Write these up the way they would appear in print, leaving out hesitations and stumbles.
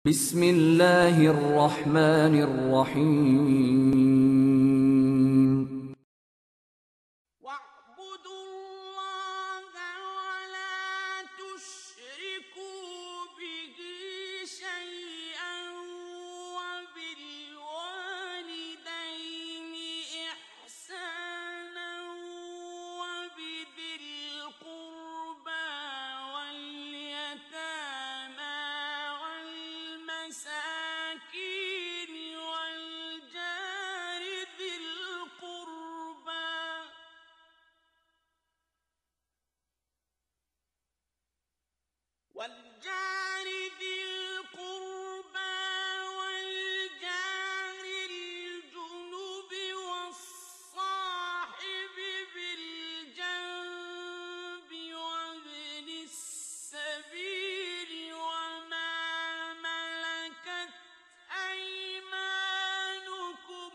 بسم الله الرحمن الرحيم واعبدوا الله ولا تشركوا به شيئا وبالوالدين إحسانا وبذي القربى واليتامى والمساكين والجار ذي القربى والجار الجنب والصاحب بالجنب وابن السبيل وما ملكت أيمانكم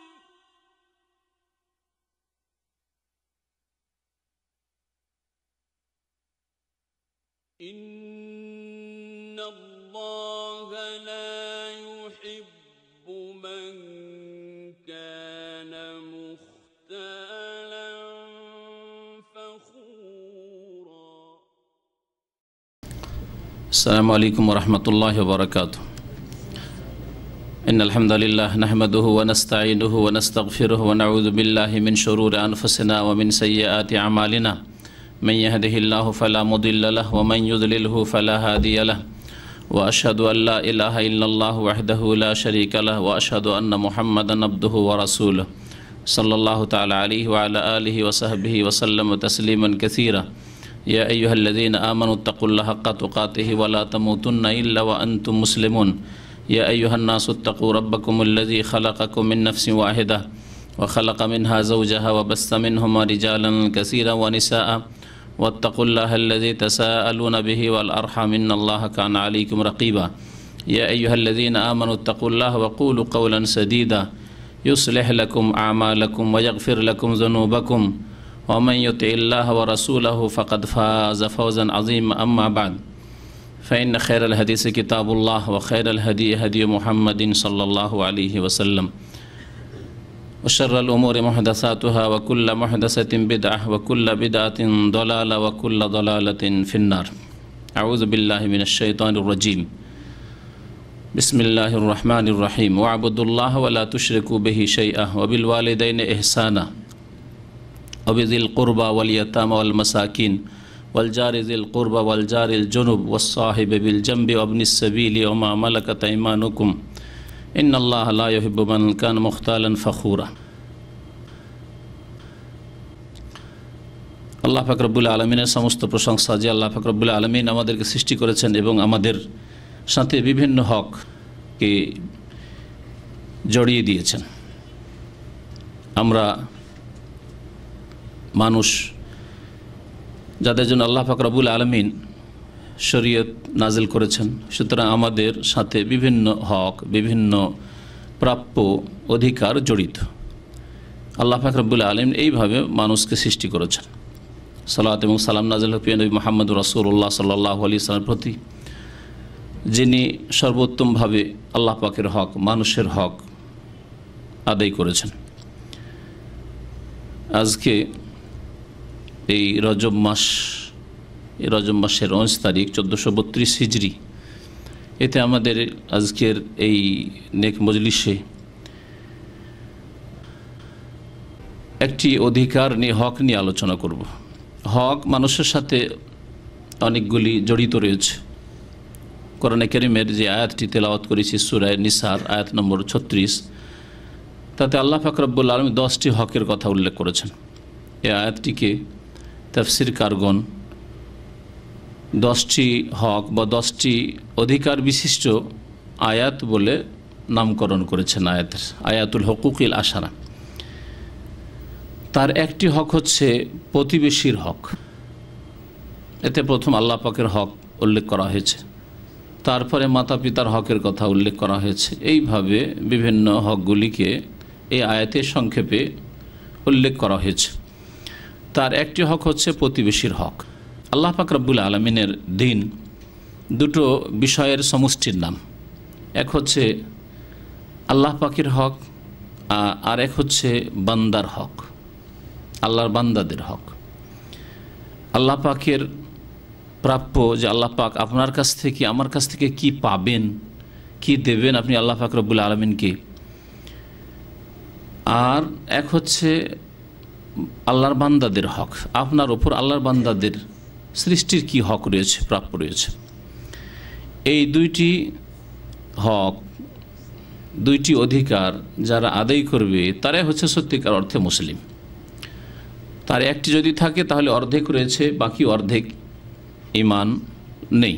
إن الله لا يحب من كان مختالا فخورا. السلام عليكم ورحمة الله وبركاته. إن الحمد لله نحمده ونستعينه ونستغفره ونعوذ بالله من شرور أنفسنا ومن سيئات أعمالنا من يهده الله فلا مضل له ومن يضلله فلا هادي له وأشهد أن لا إله إلا الله وحده لا شريك له وأشهد أن محمدا عبده ورسوله صلى الله تعالى عليه وعلى آله وصحبه وسلم تسليما كثيرا. يا أيها الذين آمنوا اتقوا الله حق تقاته ولا تموتن إلا وأنتم مسلمون. يا أيها الناس اتقوا ربكم الذي خلقكم من نفس واحدة وخلق منها زوجها وبث منهما رجالا كثيرا ونساء واتقوا الله الذي تساءلون به والأرحام إن الله كان عليكم رقيبا. يا أيها الذين آمنوا اتقوا الله وقولوا قولا سديدا يصلح لكم أعمالكم ويغفر لكم ذنوبكم ومن يطع الله ورسوله فقد فاز فوزا عظيما. أما بعد فإن خير الحديث كتاب الله وخير الهدي هدي محمد صلى الله عليه وسلم وشر الأمور محدثاتها وكل محدثة بدعة وكل بدعة ضلالة وكل ضلالة في النار. أعوذ بالله من الشيطان الرجيم. بسم الله الرحمن الرحيم. واعبدوا الله ولا تشركوا به شيئا وبالوالدين إحسانا وبذي القربى واليتامى والمساكين والجار ذي القربى والجار الجنب والصاحب بالجنب وابن السبيل وما ملكت أيمانكم إن الله لا يحب من كان مختالا فخورا. আল্লাহ পাক রব্বুল আলামিনের সমস্ত প্রশংসা যে আল্লাহ পাক রব্বুল আলামিন আমাদেরকে সৃষ্টি করেছেন এবং আমাদের সাথে বিভিন্ন হককে জড়িয়ে দিয়েছেন। আমরা মানুষ যাদের জন্য আল্লাহ পাক রব্বুল আলামিন শরীয়ত নাজিল করেছেন, সুতরাং আমাদের সাথে বিভিন্ন হক, বিভিন্ন প্রাপ্য অধিকার জড়িত। আল্লাহ পাক রব্বুল আলামিন এইভাবে মানুষকে সৃষ্টি করেছেন। সালাত এবং সালাম নাজিল হোক নবী মুহাম্মদ রাসূলুল্লাহ সাল্লাল্লাহু আলাইহি ওয়াসাল্লামের প্রতি, যিনি সর্বোত্তমভাবে আল্লাহ পাকের হক, মানুষের হক আদায় করেছেন। আজকে এই রজব মাসের 19 তারিখ 1432 হিজরি, এতে আমাদের আজকের এই নেক মজলিসে একটি অধিকার নিয়ে, হক নিয়ে আলোচনা করব। হক মানুষের সাথে অনেকগুলি জড়িত রয়েছে। কোরআনে কারীমের যে আয়াতটি তেলাওয়াত করেছি সূরা নিসার আয়াত নম্বর 36, তাতে আল্লাহ পাক রব্বুল আলামিন 10টি হকের কথা উল্লেখ করেছেন। এই আয়াতটিকে তাফসীরকারগণ 10টি হক বা 10টি অধিকার বিশিষ্ট আয়াত বলে নামকরণ করেছেন। আয়াতুল হুকুকিল আশারা। তার একটি হক হচ্ছে প্রতিবেশীর হক। এতে প্রথম আল্লাহ পাকের হক উল্লেখ করা হয়েছে, তারপরে মাতা পিতার হকের কথা উল্লেখ করা হয়েছে। এইভাবে বিভিন্ন হকগুলিকে এই আয়াতে সংক্ষেপে উল্লেখ করা হয়েছে। তার একটি হক হচ্ছে প্রতিবেশীর হক। আল্লাহ পাক রব্বুল আলামিনের দ্বীন দুটো বিষয়ের সমষ্টির নাম। এক হচ্ছে আল্লাহ পাকের হক, আর এক হচ্ছে বান্দার হক, আল্লাহর বান্দাদের হক। আল্লাহ পাকের প্রাপ্য যে আল্লাহ পাক আপনার কাছ থেকে আমার কাছ থেকে কি পাবেন, কি দেবেন আপনি আল্লাহ পাক রব্বুল আলামিনকে। আর এক হচ্ছে আল্লাহর বান্দাদের হক, আপনার ওপর আল্লাহর বান্দাদের সৃষ্টির কি হক রয়েছে, প্রাপ্য রয়েছে। এই দুইটি হক, দুইটি অধিকার যারা আদায় করবে তারাই হচ্ছে সত্যিকার অর্থে মুসলিম। তার একটি যদি থাকে তাহলে অর্ধেক রয়েছে, বাকি অর্ধেক ঈমান নেই।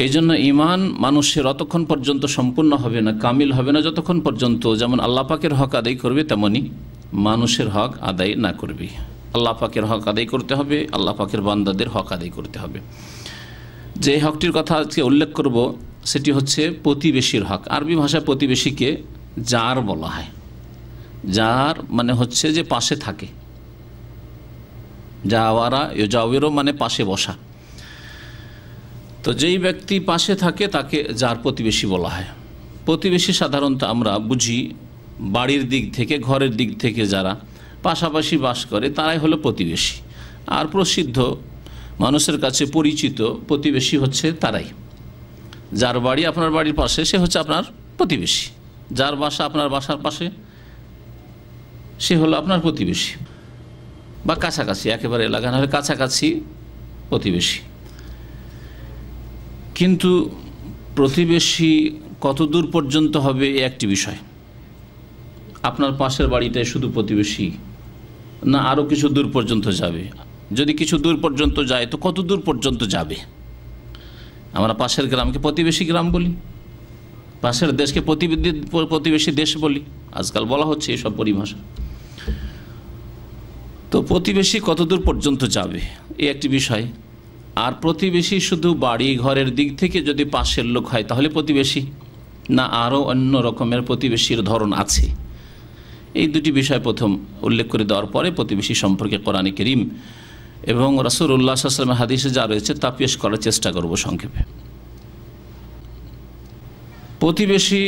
এই জন্য ঈমান মানুষের অতক্ষণ পর্যন্ত সম্পূর্ণ হবে না, কামিল হবে না, যতক্ষণ পর্যন্ত যেমন আল্লাহ পাকের হক আদায় করবে তেমনি মানুষের হক আদায় না করবে। আল্লাহ পাকের হক আদায় করতে হবে, আল্লাহ পাকের বান্দাদের হক আদায় করতে হবে। যে হকটির কথা আজকে উল্লেখ করব সেটি হচ্ছে প্রতিবেশীর হক। আরবি ভাষায় প্রতিবেশীকে জার বলা হয়। জার মানে হচ্ছে যে পাশে থাকে, জাওয়ারা ইউজাওয়িরু মানে পাশে বসা। তো যেই ব্যক্তি পাশে থাকে তাকে জার প্রতিবেশী বলা হয়। প্রতিবেশী সাধারণত আমরা বুঝি বাড়ির দিক থেকে, ঘরের দিক থেকে যারা পাশাপাশি বাস করে তারাই হলো প্রতিবেশী। আর প্রসিদ্ধ মানুষের কাছে পরিচিত প্রতিবেশী হচ্ছে তারাই, যার বাড়ি আপনার বাড়ির পাশে সে হচ্ছে আপনার প্রতিবেশী, যার বাসা আপনার বাসার পাশে সে হলো আপনার প্রতিবেশী, বা কাছাকাছি, একেবারে এলাকা না হলে কাছাকাছি প্রতিবেশী। কিন্তু প্রতিবেশী কত দূর পর্যন্ত হবে একটি বিষয়। আপনার পাশের বাড়িটাই শুধু প্রতিবেশী, না আরও কিছু দূর পর্যন্ত যাবে? যদি কিছু দূর পর্যন্ত যায় তো কত দূর পর্যন্ত যাবে? আমরা পাশের গ্রামকে প্রতিবেশী গ্রাম বলি, পাশের দেশকে প্রতিবেশী দেশ বলি, আজকাল বলা হচ্ছে এসব পরিভাষা। তো প্রতিবেশী কত দূর পর্যন্ত যাবে এই একটি বিষয়। আর প্রতিবেশী শুধু বাড়ি ঘরের দিক থেকে যদি পাশের লোক হয় তাহলে প্রতিবেশী, না আরও অন্য রকমের প্রতিবেশীর ধরন আছে? এই দুটি বিষয় প্রথম উল্লেখ করে দেওয়ার পরে প্রতিবেশী সম্পর্কে কোরআনে কারীম এবং রাসূলুল্লাহ সাল্লাল্লাহু আলাইহি ওয়াসাল্লামের হাদিসে যা রয়েছে তা পেশ করার চেষ্টা করব সংক্ষেপে। প্রতিবেশী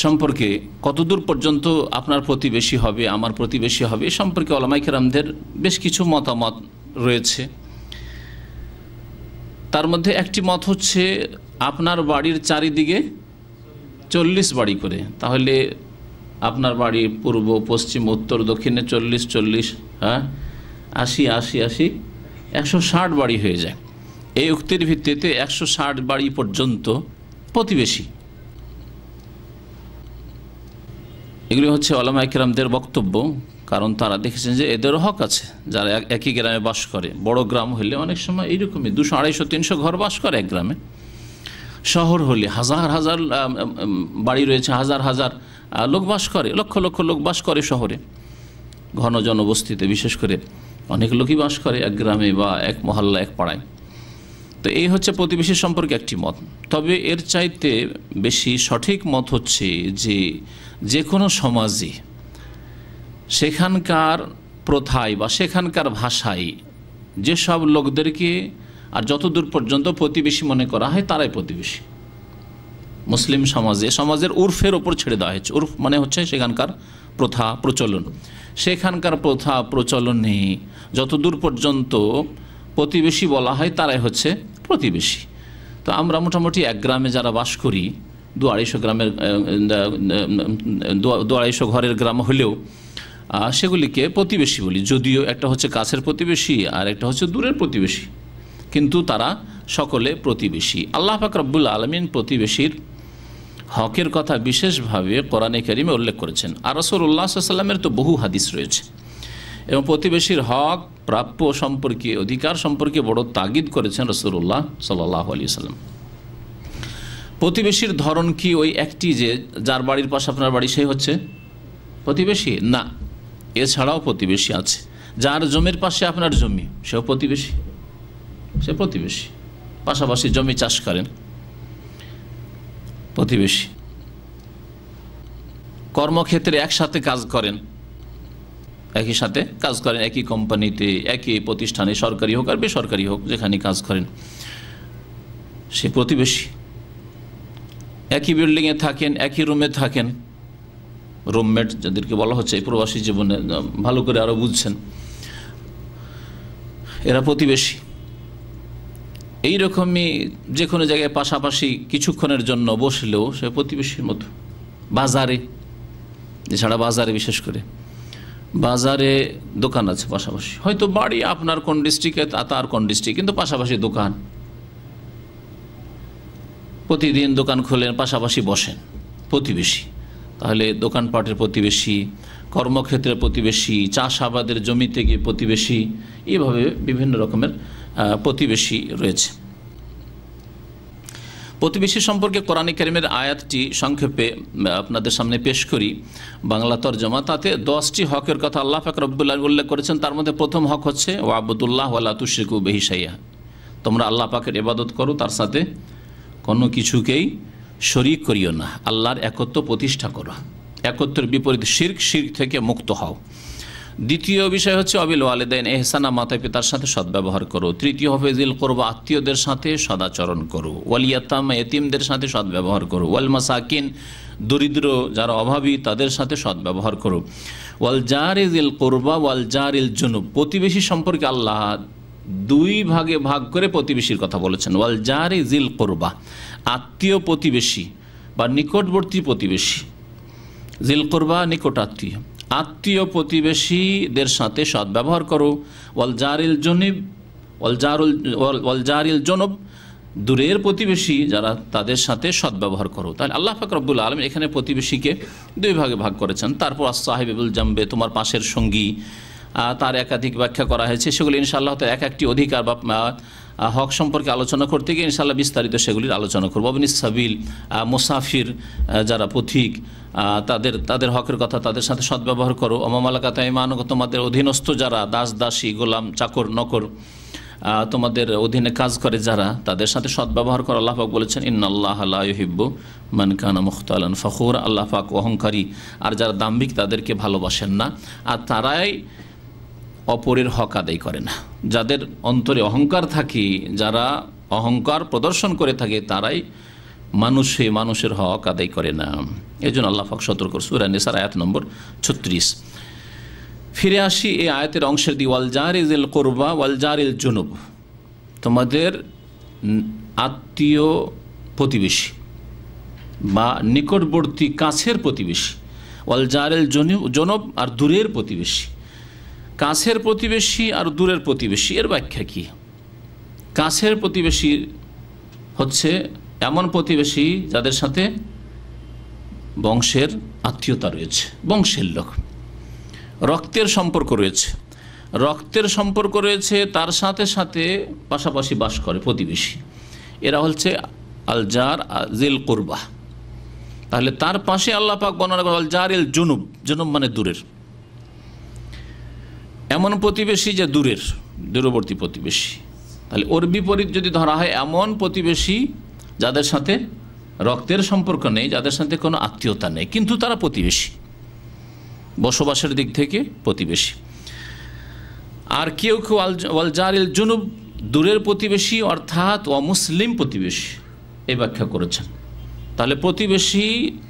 সম্পর্কে কতদূর পর্যন্ত আপনার প্রতিবেশী হবে, আমার প্রতিবেশী হবে, এ সম্পর্কে উলামায়ে কেরামদের বেশ কিছু মতামত রয়েছে। তার মধ্যে একটি মত হচ্ছে আপনার বাড়ির চারিদিকে 40 বাড়ি করে, তাহলে আপনার বাড়ি পূর্ব পশ্চিম উত্তর দক্ষিণে 40, হ্যাঁ 80, 160 বাড়ি হয়ে যায়। এই উক্তির ভিত্তিতে 160 বাড়ি পর্যন্ত প্রতিবেশী। এগুলি হচ্ছে উলামায়ে কেরামদের বক্তব্য, কারণ তারা দেখেছেন যে এদেরও হক আছে। যারা একই গ্রামে বাস করে, বড় গ্রাম হলে অনেক সময় এইরকমই 200, 250, 300 ঘর বাস করে এক গ্রামে। শহর হলে হাজার হাজার বাড়ি রয়েছে, হাজার হাজার লোক বাস করে, লক্ষ লক্ষ লোক বাস করে শহরে, ঘন জনবস্তিতে বিশেষ করে অনেক লোকই বাস করে এক গ্রামে বা এক মহল্লা, এক পাড়ায়। তো এই হচ্ছে প্রতিবেশী সম্পর্কে একটি মত। তবে এর চাইতে বেশি সঠিক মত হচ্ছে যে কোনো সমাজে সেখানকার প্রথায় বা সেখানকার ভাষায় যেসব লোকদেরকে আর যতদূর পর্যন্ত প্রতিবেশী মনে করা হয় তারাই প্রতিবেশী। মুসলিম সমাজের উর্ফের ওপর ছেড়ে দেওয়া হয়েছে। উর্ফ মানে হচ্ছে সেখানকার প্রথা প্রচলন, সেখানকার প্রথা প্রচলনে যতদূর পর্যন্ত প্রতিবেশী বলা হয় তারাই হচ্ছে প্রতিবেশী। তো আমরা মোটামুটি এক গ্রামে যারা বাস করি, 200-250 গ্রামের 250 ঘরের গ্রাম হলেও সেগুলিকে প্রতিবেশী বলি, যদিও একটা হচ্ছে কাছের প্রতিবেশী আর একটা হচ্ছে দূরের প্রতিবেশী, কিন্তু তারা সকলে প্রতিবেশী। আল্লাহ পাক রব্বুল আলামিন প্রতিবেশীর হকের কথা বিশেষভাবে কোরআনে কারীমে উল্লেখ করেছেন। আর রাসূলুল্লাহ সাল্লাল্লাহু আলাইহি ওয়াসাল্লামের তো বহু হাদিস রয়েছে এবং প্রতিবেশীর হক প্রাপ্য সম্পর্কে, অধিকার সম্পর্কে বড় তাগিদ করেছেন রাসূলুল্লাহ সাল্লাল্লাহু আলাইহি ওয়াসাল্লাম। প্রতিবেশীর ধরন কি ওই একটি যে যার বাড়ির পাশে আপনার বাড়ি সেই হচ্ছে প্রতিবেশী? না, এছাড়াও প্রতিবেশী আছে। যার জমির পাশে আপনার জমি সেও প্রতিবেশী, সে প্রতিবেশী। পাশাপাশি জমি চাষ করেন, প্রতিবেশী। কর্মক্ষেত্রে একসাথে কাজ করেন, একই সাথে কাজ করেন, একই কোম্পানিতে, একই প্রতিষ্ঠানে, সরকারি হোক আর বেসরকারি হোক, যেখানে কাজ করেন সে প্রতিবেশী, একই বিল্ডিংয়ে থাকেন, একই রুমে থাকেন, রুমমেট যাদেরকে বলা হচ্ছে এই প্রবাসী জীবনে ভালো করে আরও বুঝছেন, এরা প্রতিবেশী। এই রকমই যে কোনো জায়গায় পাশাপাশি কিছুক্ষণের জন্য বসলেও সে প্রতিবেশীর মতো। বাজারে, এছাড়া বাজারে, বিশেষ করে বাজারে দোকান আছে পাশাপাশি, হয়তো বাড়ি আপনার কোন ডিস্ট্রিক্টে তার কোন ডিস্ট্রিক্ট, কিন্তু পাশাপাশি দোকান, প্রতিদিন দোকান খোলেন, পাশাপাশি বসেন, প্রতিবেশী। তাহলে দোকানপাটের প্রতিবেশী, কর্মক্ষেত্রের প্রতিবেশী, চাষাবাদের জমিতে গিয়ে প্রতিবেশী, এইভাবে বিভিন্ন রকমের প্রতিবেশী রয়েছে। প্রতিবেশী সম্পর্কে কোরআন কারীমের আয়াতটি সংক্ষেপে আপনাদের সামনে পেশ করি, বাংলা তরজমা। তাতে 10টি হকের কথা আল্লাহ পাক রব্বুল আলামিন উল্লেখ করেছেন। তার মধ্যে প্রথম হক হচ্ছে ওয়াবুদুল্লাহ ওয়া লা তুশরিকু বিহি শাইআ, তোমরা আল্লাহ পাকের ইবাদত করো, তার সাথে কোনো কিছুকেই শরীক করিও না, আল্লাহর একত্ব প্রতিষ্ঠা করো, একত্বের বিপরীত শিরক, শিরক থেকে মুক্ত হও। দ্বিতীয় বিষয় হচ্ছে অবিল ওয়ালিদাইন ইহসানা, মাতা পিতার সাথে সদ্ব্যবহার করো। তৃতীয় হবে জিল কুরবা, আত্মীয়দের সাথে সদাচরণ করো। ওয়াল ইয়াতামা, এতিমদের সাথে সদ্ব্যবহার করো। ওয়াল মাসাকিন, দরিদ্র যারা অভাবী তাদের সাথে সদ্ব্যবহার করো। ওয়াল জারি জিল কুরবা ওয়াল জারিল জুনুব, প্রতিবেশী সম্পর্কে আল্লাহ 2 ভাগে ভাগ করে প্রতিবেশীর কথা বলেছেন। ওয়াল জারি জিল কুরবা, আত্মীয় প্রতিবেশী বা নিকটবর্তী প্রতিবেশী, জিল কুরবা নিকট আত্মীয়, আত্মীয় প্রতিবেশীদের সাথে সদ্ব্যবহার করো। ওয়াল জারিল জুনুব, ওয়াল জারিল জুনুব, দূরের প্রতিবেশী যারা তাদের সাথে সদ্ব্যবহার করো। তাহলে আল্লাহ পাক রব্বুল আলামিন এখানে প্রতিবেশীকে 2 ভাগে ভাগ করেছেন। তারপর আস-সাহিবুল জামবে, তোমার পাশের সঙ্গী, তার একাধিক ব্যাখ্যা করা হয়েছে। সেগুলি ইনশাআল্লাহ তো এক একটি অধিকার বা হক সম্পর্কে আলোচনা করতে গিয়ে ইনশাআল্লাহ বিস্তারিত সেগুলির আলোচনা করব। অবনিস সাবিল, মুসাফির যারা পথিক, তাদের হকের কথা, তাদের সাথে সদ্ব্যবহার করো। অমামালাকাত আইমানুকুম, তোমাদের অধীনস্থ যারা, দাস দাসী, গোলাম, চাকর, নকর, তোমাদের অধীনে কাজ করে যারা, তাদের সাথে সদ্ব্যবহার করো। আল্লাহ পাক বলেছেন ইন্নাল্লাহা লা ইউহিব্বু মান কানা মুখতালান ফখুর, আল্লাহ পাক অহংকারী আর যারা দাম্ভিক তাদেরকে ভালোবাসেন না, আর তারাই অপরের হক আদায় করে না। যাদের অন্তরে অহংকার থাকে, যারা অহংকার প্রদর্শন করে থাকে, তারাই মানুষের হক আদায় করে না। এই জন্য আল্লাহ পাক সতর্ক। সূরা নিসার আয়াত নম্বর 36। ফিরে আসি এই আয়াতের অংশের দি, ওয়াল জারিল কুরবা ওয়াল জারিল জুনুব, তোমাদের আত্মীয় প্রতিবেশী বা নিকটবর্তী কাছের প্রতিবেশী। ওয়াল জারিল জুনুব, আর দূরের প্রতিবেশী। কাছের প্রতিবেশী আর দূরের প্রতিবেশী, এর ব্যাখ্যা কি? কাছের প্রতিবেশী হচ্ছে এমন প্রতিবেশী যাদের সাথে বংশের আত্মীয়তা রয়েছে, বংশের লোক, রক্তের সম্পর্ক রয়েছে, রক্তের সম্পর্ক রয়েছে, তার সাথে সাথে পাশাপাশি বাস করে প্রতিবেশী, এরা হচ্ছে আল জার জিল কুরবা। তাহলে তার পাশে আল্লাহ পাক বর্ণনা করে আল জারিল জুনুব, জুনুব মানে দূরের, এমন প্রতিবেশী যে দূরবর্তী প্রতিবেশী। তাহলে ওর বিপরীত যদি ধরা হয়, এমন প্রতিবেশী যাদের সাথে রক্তের সম্পর্ক নেই, যাদের সাথে কোনো আত্মীয়তা নেই, কিন্তু তারা প্রতিবেশী, বসবাসের দিক থেকে প্রতিবেশী। আর কেউ কেউ ওয়াল জারিল জুনুব, দূরের প্রতিবেশী অর্থাৎ অমুসলিম প্রতিবেশী, এই ব্যাখ্যা করেছেন। তাহলে প্রতিবেশী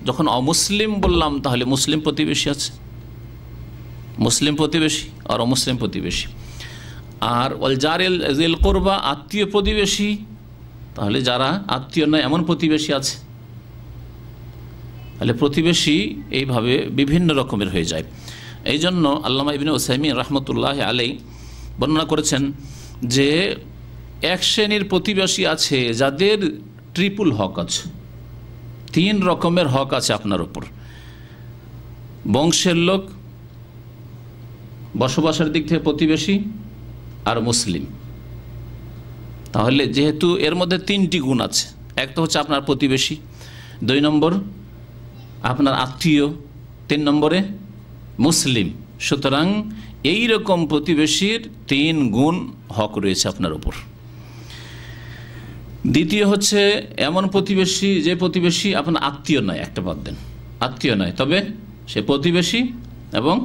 যখন অমুসলিম বললাম, তাহলে মুসলিম প্রতিবেশী আছে, মুসলিম প্রতিবেশী আর অমুসলিম প্রতিবেশী। আর ওয়াল জারিল জিল কুরবা, আত্মীয় প্রতিবেশী, তাহলে যারা আত্মীয় নয় এমন প্রতিবেশী আছে। তাহলে প্রতিবেশী এইভাবে বিভিন্ন রকমের হয়ে যায়। এই জন্য আল্লামা ইবনে উসাইমিন রাহমাতুল্লাহ আলাইহি বর্ণনা করেছেন যে এক শ্রেণীর প্রতিবেশী আছে যাদের ট্রিপল হক আছে, 3 রকমের হক আছে আপনার উপর। বংশের লোক, বসবাসের দিক থেকে প্রতিবেশী, আর মুসলিম। তাহলে যেহেতু এর মধ্যে 3টি গুণ আছে, একটা হচ্ছে আপনার প্রতিবেশী, 2 নম্বর আপনার আত্মীয়, 3 নম্বরে মুসলিম। সুতরাং এই রকম প্রতিবেশীর 3 গুণ হক রয়েছে আপনার উপর। দ্বিতীয় হচ্ছে এমন প্রতিবেশী যে প্রতিবেশী আপনার আত্মীয় নয়, একটা বাদ দেন, আত্মীয় নয়, তবে সে প্রতিবেশী এবং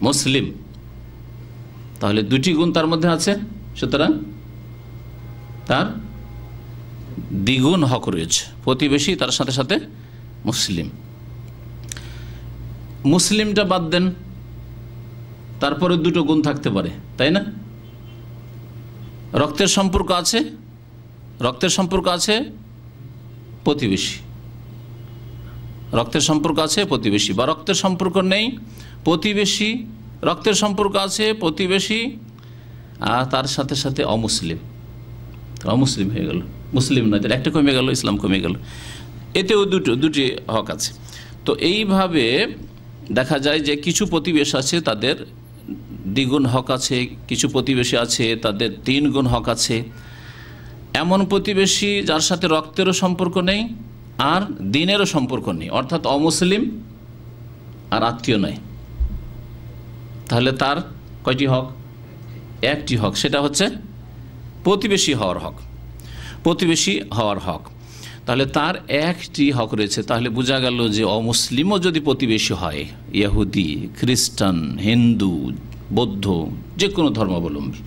মুসলিম। তাহলে 2টি গুণ তার মধ্যে আছে, সুতরাং তার দ্বিগুণ হক রয়েছে, প্রতিবেশী তার সাথে সাথে মুসলিম। মুসলিমটা বাদ দেন, তারপরে দুটো গুণ থাকতে পারে, তাই না? রক্তের সম্পর্ক আছে, রক্তের সম্পর্ক আছে প্রতিবেশী, রক্তের সম্পর্ক আছে প্রতিবেশী, বা রক্তের সম্পর্ক নেই প্রতিবেশী, রক্তের সম্পর্ক আছে প্রতিবেশী আর তার সাথে সাথে অমুসলিম, অমুসলিম হয়ে গেল, মুসলিম নয়, একটা কমে গেল, ইসলাম কমে গেল। এতেও দুটি হক আছে। তো এইভাবে দেখা যায় যে কিছু প্রতিবেশী আছে তাদের দ্বিগুণ হক আছে, কিছু প্রতিবেশী আছে তাদের 3 গুণ হক আছে। এমন প্রতিবেশী যার সাথে রক্তেরও সম্পর্ক নেই আর দিনেরও সম্পর্ক নেই, অর্থাৎ অমুসলিম আর আত্মীয় নয়, তাহলে তার কয়টি হক? একটি হক, সেটা হচ্ছে প্রতিবেশী হওয়ার হক, প্রতিবেশী হওয়ার হক। তাহলে তার একটি হক রয়েছে। তাহলে বোঝা গেল যে অমুসলিমও যদি প্রতিবেশী হয়, ইহুদি, খ্রিস্টান, হিন্দু, বৌদ্ধ, যে কোনো ধর্মাবলম্বী,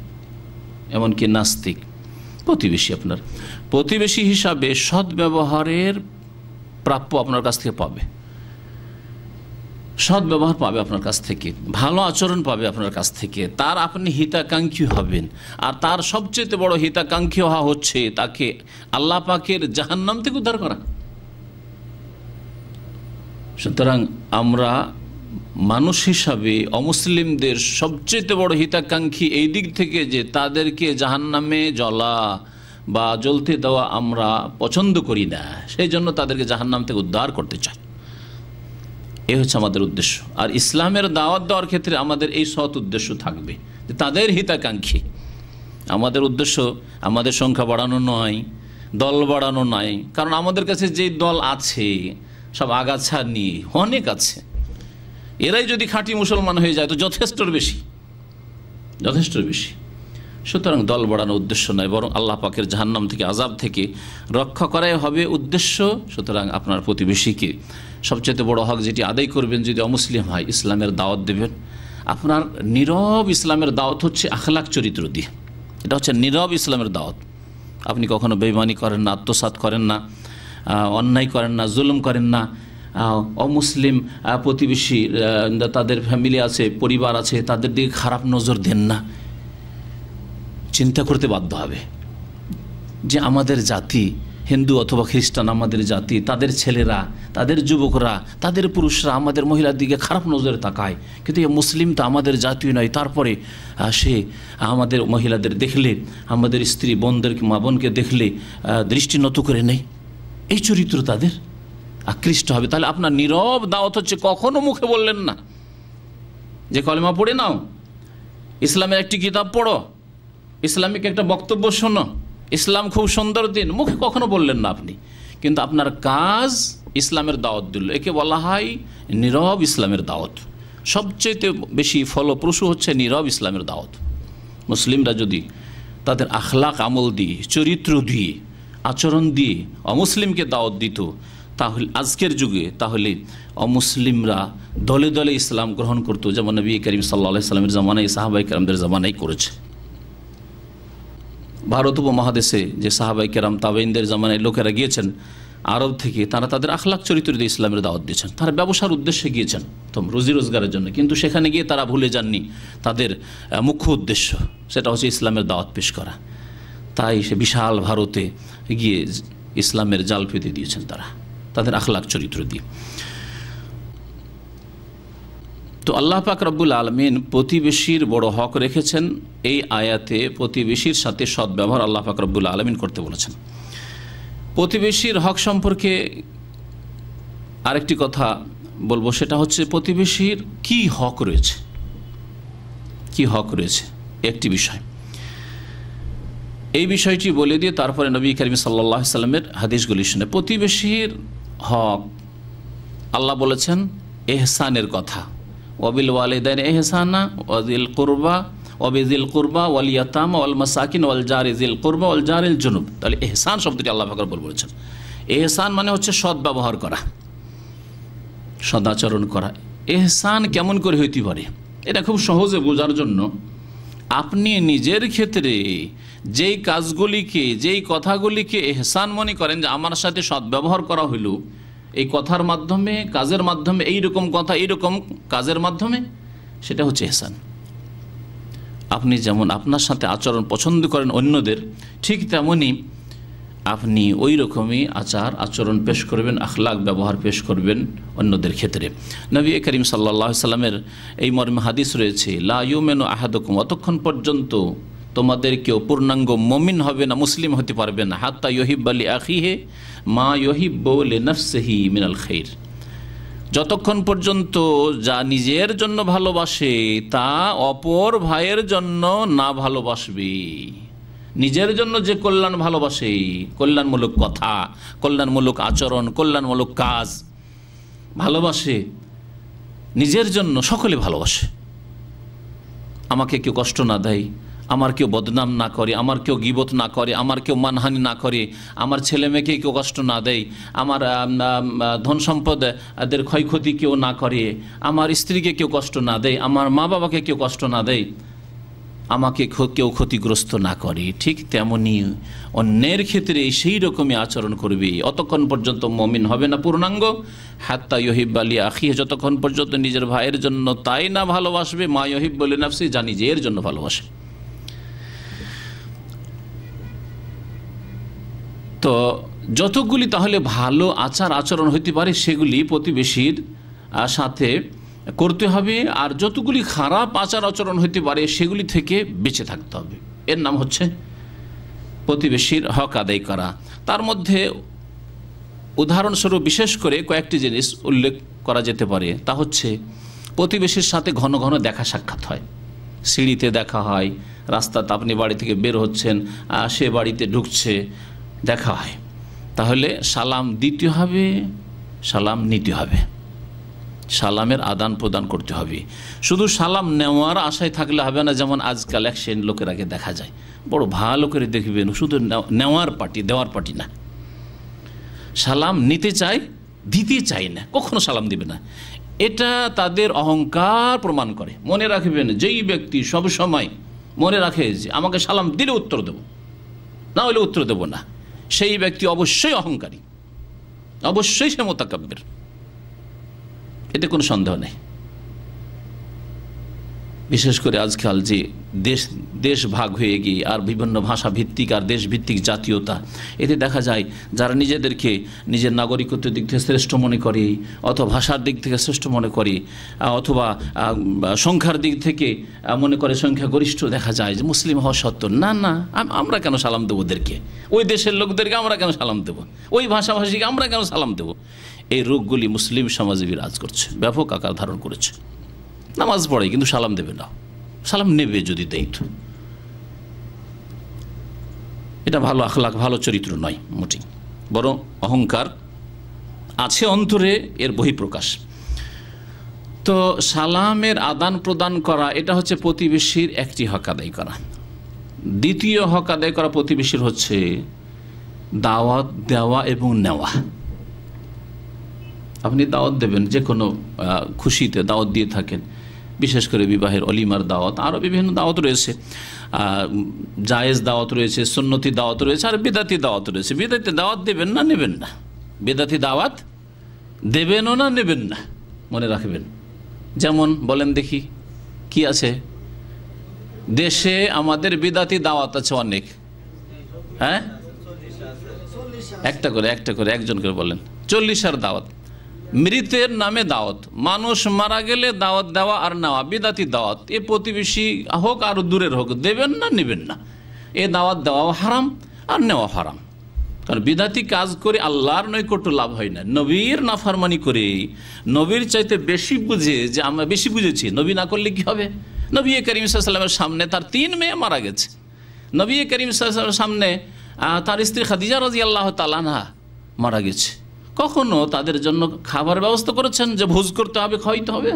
এমনকি নাস্তিক, প্রতিবেশী আপনার, প্রতিবেশী হিসাবে সদ্ব্যবহারের প্রাপ্য আপনার কাছ থেকে পাবে, সদ্ব্যবহার পাবে আপনার কাছ থেকে, ভালো আচরণ পাবে আপনার কাছ থেকে, তার আপনি হিতাকাঙ্ক্ষী হবেন। আর তার সবচেয়ে বড় হিতাকাঙ্ক্ষী হওয়া হচ্ছে তাকে আল্লাহ পাকের জাহান্নাম থেকে উদ্ধার করা। সুতরাং আমরা মানুষ হিসাবে অমুসলিমদের সবচেয়ে বড় হিতাকাঙ্ক্ষী এই দিক থেকে যে তাদেরকে জাহান্নামে জ্বলা বা জ্বলতে দেওয়া আমরা পছন্দ করি না, সেই জন্য তাদেরকে জাহান্নাম থেকে উদ্ধার করতে চাই। এই হচ্ছে আমাদের উদ্দেশ্য। আর ইসলামের দাওয়াত দেওয়ার ক্ষেত্রে আমাদের এই সৎ উদ্দেশ্য থাকবে যে তাদের হিতাকাঙ্ক্ষী। আমাদের উদ্দেশ্য আমাদের সংখ্যা বাড়ানো নয়, দল বাড়ানো নয়, কারণ আমাদের কাছে যে দল আছে সব আগাছা নিয়ে অনেক আছে, এরাই যদি খাঁটি মুসলমান হয়ে যায় তো যথেষ্ট বেশি, যথেষ্ট বেশি। সুতরাং দল বাড়ানোর উদ্দেশ্য নয়, বরং আল্লাহ পাকের জাহান্নাম থেকে, আযাব থেকে রক্ষা করাই হবে উদ্দেশ্য। সুতরাং আপনার প্রতিবেশীকে সবচেয়ে বড় হক যেটি আদায় করবেন, যদি অমুসলিম হয়, ইসলামের দাওয়াত দেবেন। আপনার নীরব ইসলামের দাওয়াত হচ্ছে আখলাক চরিত্র দিয়ে, এটা হচ্ছে নীরব ইসলামের দাওয়াত। আপনি কখনো বেঈমানি করেন না, আত্মসাৎ করেন না, অন্যায় করেন না, জুলুম করেন না। অমুসলিম প্রতিবেশী, তাদের ফ্যামিলি আছে, পরিবার আছে, তাদের দিকে খারাপ নজর দেন না। চিন্তা করতে বাধ্য হবে যে আমাদের জাতি, হিন্দু অথবা খ্রিস্টান আমাদের জাতি, তাদের ছেলেরা, তাদের যুবকরা, তাদের পুরুষরা আমাদের মহিলার দিকে খারাপ নজরে তাকায়, কিন্তু এই মুসলিম তো আমাদের জাতীয় নয়, তারপরে সে আমাদের মহিলাদের দেখলে, আমাদের স্ত্রী বোনদেরকে, মা বোনকে দেখলে দৃষ্টি নত করে নেই। এই চরিত্র তাদের আকৃষ্ট হবে। তাহলে আপনার নীরব দাওয়াত হচ্ছে কখনো মুখে বললেন না যে কলেমা পড়ে নাও, ইসলামের একটি কিতাব পড়ো, ইসলামিক একটা বক্তব্য শোনো, ইসলাম খুব সুন্দর দিন, মুখে কখনো বললেন না আপনি, কিন্তু আপনার কাজ ইসলামের দাওয়াত দিল। একে বলা হয় নীরব ইসলামের দাওয়াত। সবচেয়ে বেশি ফলপ্রসূ হচ্ছে নীরব ইসলামের দাওয়াত। মুসলিমরা যদি তাদের আখলাক আমল দিয়ে, চরিত্র দিয়ে, আচরণ দিয়ে অমুসলিমকে দাওয়াত দিত, তাহলে আজকের যুগে তাহলে অমুসলিমরা দলে দলে ইসলাম গ্রহণ করত, যেমন নবী করিম সাল্লাল্লাহু আলাইহি ওয়াসাল্লামের জামানায়, সাহাবায়ে কেরামদের জামানায় করেছে। ভারত উপমহাদেশে যে সাহাবায়ে কেরাম, তাবেঈনদের জামানায় লোকেরা গিয়েছেন আরব থেকে, তারা তাদের আখলাক চরিত্র দিয়ে ইসলামের দাওয়াত দিয়েছেন। তারা ব্যবসার উদ্দেশ্যে গিয়েছেন, তো রুজি রোজগারের জন্য, কিন্তু সেখানে গিয়ে তারা ভুলে যাননি তাদের মুখ্য উদ্দেশ্য, সেটা হচ্ছে ইসলামের দাওয়াত পেশ করা। তাই সে বিশাল ভারতে গিয়ে ইসলামের জাল পেতে দিয়েছেন তারা তাদের আখলাক চরিত্র দিয়ে। তো আল্লাহ পাক রব্বুল আলামিন প্রতিবেশীর বড় হক রেখেছেন। এই আয়াতে প্রতিবেশীর সাথে সদ্ব্যবহার আল্লাহ পাক রব্বুল আলামিন করতে বলেছেন। প্রতিবেশীর হক সম্পর্কে আরেকটি কথা বলবো, সেটা হচ্ছে প্রতিবেশীর কি হক রয়েছে, কি হক রয়েছে, একটি বিষয়। এই বিষয়টি বলে দিয়ে তারপরে নবী করিম সাল্লাল্লাহু আলাইহি ওয়াসাল্লামের হাদিসগুলি শুনে। প্রতিবেশীর হক আল্লাহ বলেছেন এহসানের কথা, ওয়াবিল ওয়ালিদাইনি ইহসানা ওয়াযিল কুরবা ওয়াবিযিল কুরবা ওয়াল ইয়াতামা ওয়াল মাসাকিন ওয়াল জারি যিল কুরবা ওয়াল জারিল জুনুব। তাহলে এহসান শব্দটি আল্লাহ পাক বলেছেন। এহসান মানে হচ্ছে সৎ ব্যবহার করা, সদাচরণ করা। এহসান কেমন করে হইতে পারে, এটা খুব সহজে বোঝার জন্য আপনি নিজের ক্ষেত্রে যেই কাজগুলিকে, যেই কথাগুলিকে এহসান মনে করেন যে আমার সাথে সদ্ব্যবহার করা হইল এই কথার মাধ্যমে, কাজের মাধ্যমে, এইরকম কথা, এইরকম কাজের মাধ্যমে, সেটা হচ্ছে এহসান। আপনি যেমন আপনার সাথে আচরণ পছন্দ করেন অন্যদের, ঠিক তেমনি আপনি ওই রকমই আচার আচরণ পেশ করবেন, আখলাক ব্যবহার পেশ করবেন অন্যদের ক্ষেত্রে। নবী করিম সাল্লাল্লাহু আলাইহি সাল্লামের এই মর্মে হাদিস রয়েছে, লা ইউমিনু আহাদুকুম, অতক্ষণ পর্যন্ত তোমাদের কেউ পূর্ণাঙ্গ মুমিন হবে না, মুসলিম হতে পারবে না, হাত্তা ইউহিব্বা লি আখিহি মা ইউহিব্বু লিনাফসিহি মিনাল খাইর, যতক্ষণ পর্যন্ত যা নিজের জন্য ভালোবাসে তা অপর ভাইয়ের জন্য না ভালোবাসবে। নিজের জন্য যে কল্যাণ ভালোবাসে, কল্যাণমূলক কথা, কল্যাণমূলক আচরণ, কল্যাণমূলক কাজ ভালোবাসে, নিজের জন্য সকলে ভালোবাসে। আমাকে কেউ কষ্ট না দেয়, আমার কেউ বদনাম না করে, আমার কেউ গীবত না করে, আমার কেউ মানহানি না করে, আমার ছেলে মেয়েকে কেউ কষ্ট না দেয়, আমার ধন সম্পদের ক্ষয়ক্ষতি কেউ না করে, আমার স্ত্রীকে কেউ কষ্ট না দেয়, আমার মা বাবাকে কেউ কষ্ট না দেয়, আমাকে কেউ ক্ষতিগ্রস্ত না করে, ঠিক তেমনি অন্যের ক্ষেত্রে সেই রকমই আচরণ করবে। অতক্ষণ পর্যন্ত মুমিন হবে না পূর্ণাঙ্গ, হাত্তা ইউহিব্বা লি আখিহি, যতক্ষণ পর্যন্ত নিজের ভাইয়ের জন্য তাই না ভালোবাসবে, মা ইউহিব্বু লিনাফসিহি, যা নিজের জন্য ভালোবাসে। তো যতগুলি তাহলে ভালো আচার আচরণ হইতে পারে সেগুলি প্রতিবেশীর সাথে করতে হবে, আর যতগুলি খারাপ আচার আচরণ হইতে পারে সেগুলি থেকে বেঁচে থাকতে হবে। এর নাম হচ্ছে প্রতিবেশীর হক আদায় করা। তার মধ্যে উদাহরণস্বরূপ বিশেষ করে কয়েকটি জিনিস উল্লেখ করা যেতে পারে। তা হচ্ছে প্রতিবেশীর সাথে ঘন ঘন দেখা সাক্ষাৎ হয়, সিঁড়িতে দেখা হয়, রাস্তাতে আপনি বাড়ি থেকে বের হচ্ছেন, সে বাড়িতে ঢুকছে, দেখা হয়, তাহলে সালাম দিতে হবে, সালাম নিতে হবে, সালামের আদান প্রদান করতে হবে। শুধু সালাম নেওয়ার আশায় থাকলে হবে না, যেমন আজকাল এক শ্রেণীর লোকের আগে দেখা যায়, বড় ভালো করে দেখবেন শুধু নেওয়ার পার্টি, দেওয়ার পার্টি না, সালাম নিতে চায়, দিতে চায় না, কখনো সালাম দিবে না। এটা তাদের অহংকার প্রমাণ করে। মনে রাখবেন, যেই ব্যক্তি সব সময় মনে রাখে যে আমাকে সালাম দিলে উত্তর দেব, না হলে উত্তর দেব না, সেই ব্যক্তি অবশ্যই অহংকারী, অবশ্যই সে মোতাকাব্বির, এতে কোনো সন্দেহ নেই। বিশেষ করে আজকাল যে দেশ ভাগ হয়ে গিয়ে আর বিভিন্ন ভাষা ভিত্তিক আর দেশ ভিত্তিক জাতীয়তা, এতে দেখা যায় যারা নিজেদেরকে নিজের নাগরিকত্বের দিক থেকে শ্রেষ্ঠ মনে করে, অথবা ভাষার দিক থেকে শ্রেষ্ঠ মনে করে, অথবা সংখ্যার দিক থেকে মনে করে সংখ্যাগরিষ্ঠ, দেখা যায় যে মুসলিম হওয়া সত্ত্বেও না না আমরা কেন সালাম দেবো ওদেরকে, ওই দেশের লোকদেরকে আমরা কেন সালাম দেবো, ওই ভাষাভাষীকে আমরা কেন সালাম দেবো। এই রোগগুলি মুসলিম সমাজে বিরাজ করছে, ব্যাপক আকার ধারণ করেছে। নামাজ পড়ে কিন্তু সালাম দেবে না, সালাম নেবে যদি দেয় তো। এটা ভালো আখলাক, ভালো চরিত্র নয় মোটেই, বরং অহংকার আছে অন্তরে, এর বহিঃপ্রকাশ। তো সালামের আদান প্রদান করা, এটা হচ্ছে প্রতিবেশীর একটি হক আদায় করা। দ্বিতীয় হক আদায় করা প্রতিবেশীর হচ্ছে দাওয়াত দেওয়া এবং নেওয়া। আপনি দাওয়াত দেবেন, যে কোনো খুশিতে দাওয়াত দিয়ে থাকেন, বিশেষ করে বিবাহের অলিমার দাওয়াত, আরও বিভিন্ন দাওয়াত রয়েছে, জায়েজ দাওয়াত রয়েছে, সুন্নতি দাওয়াত রয়েছে, আর বিদাতি দাওয়াত রয়েছে। বিদাতি দাওয়াত দেবেন না, নেবেন না, বিদাতি দাওয়াত দেবেনও না, নেবেন না, মনে রাখবেন। যেমন বলেন দেখি কি আছে দেশে, আমাদের বিদাতি দাওয়াত আছে অনেক, হ্যাঁ একটা করে একজন করে বলেন, 40 দাওয়াত, মৃতের নামে দাওয়াত, মানুষ মারা গেলে দাওয়াত দেওয়া আর নেওয়া, বিদাতি দাওয়াত। এ প্রতিবেশী হোক আর দূরের হোক, দেবেন না, নেবেন না। এ দাওয়াত দেওয়াও হারাম আর নেওয়া হারাম। কারণ বিদাতি কাজ করে আল্লাহর নৈকট্য লাভ হয় না, নবীর নাফরমানি করে, নবীর চাইতে বেশি বুঝে, যে আমরা বেশি বুঝেছি, নবী না করলে কি হবে। নবী করিম সাল্লাল্লাহু আলাইহি ওয়াসাল্লামের সামনে তার 3 মেয়ে মারা গেছে, নবী করিম সাল্লাল্লাহু আলাইহি ওয়াসাল্লামের সামনে তার স্ত্রী খাদিজা রাদিয়াল্লাহু তাআলা আনহা মারা গেছে। কখনো তাদের জন্য খাবার ব্যবস্থা করেছেন যে ভোজ করতে হবে, খাওয়াইতে হবে?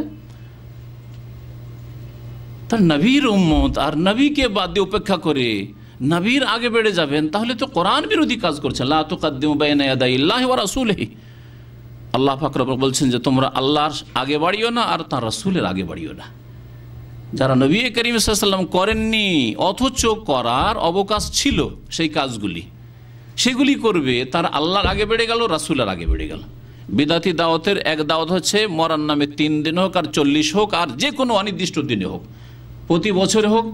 তার নবীর উম্মত আর নবীকে বাদ দিয়ে উপেক্ষা করে নবীর আগে বেড়ে যাবেন, তাহলে তো কোরআন বিরোধী কাজ করছেন। লা তুকাদ্দিমু বাইনা ইয়াদাইল্লাহি ওয়া রাসূলিহি, আল্লাহ পাক রব্বুল বলছেন যে তোমরা আল্লাহর আগে বাড়িও না আর তার রাসূলের আগে বাড়িও না। যারা নবী করিম সাল্লাল্লাহু আলাইহি ওয়াসাল্লাম করেননি অথচ করার অবকাশ ছিল সেই কাজগুলি, সেগুলি করবে, তার আল্লাহর আগে বেড়ে গেল, রাসূলের আগে বেড়ে গেল। বিদাতি দাওয়াতের এক দাওয়াত হচ্ছে মরার নামে 3 দিন হোক আর 40 হোক আর যে কোনো অনির্দিষ্ট দিনে হোক, প্রতি বছরে হোক,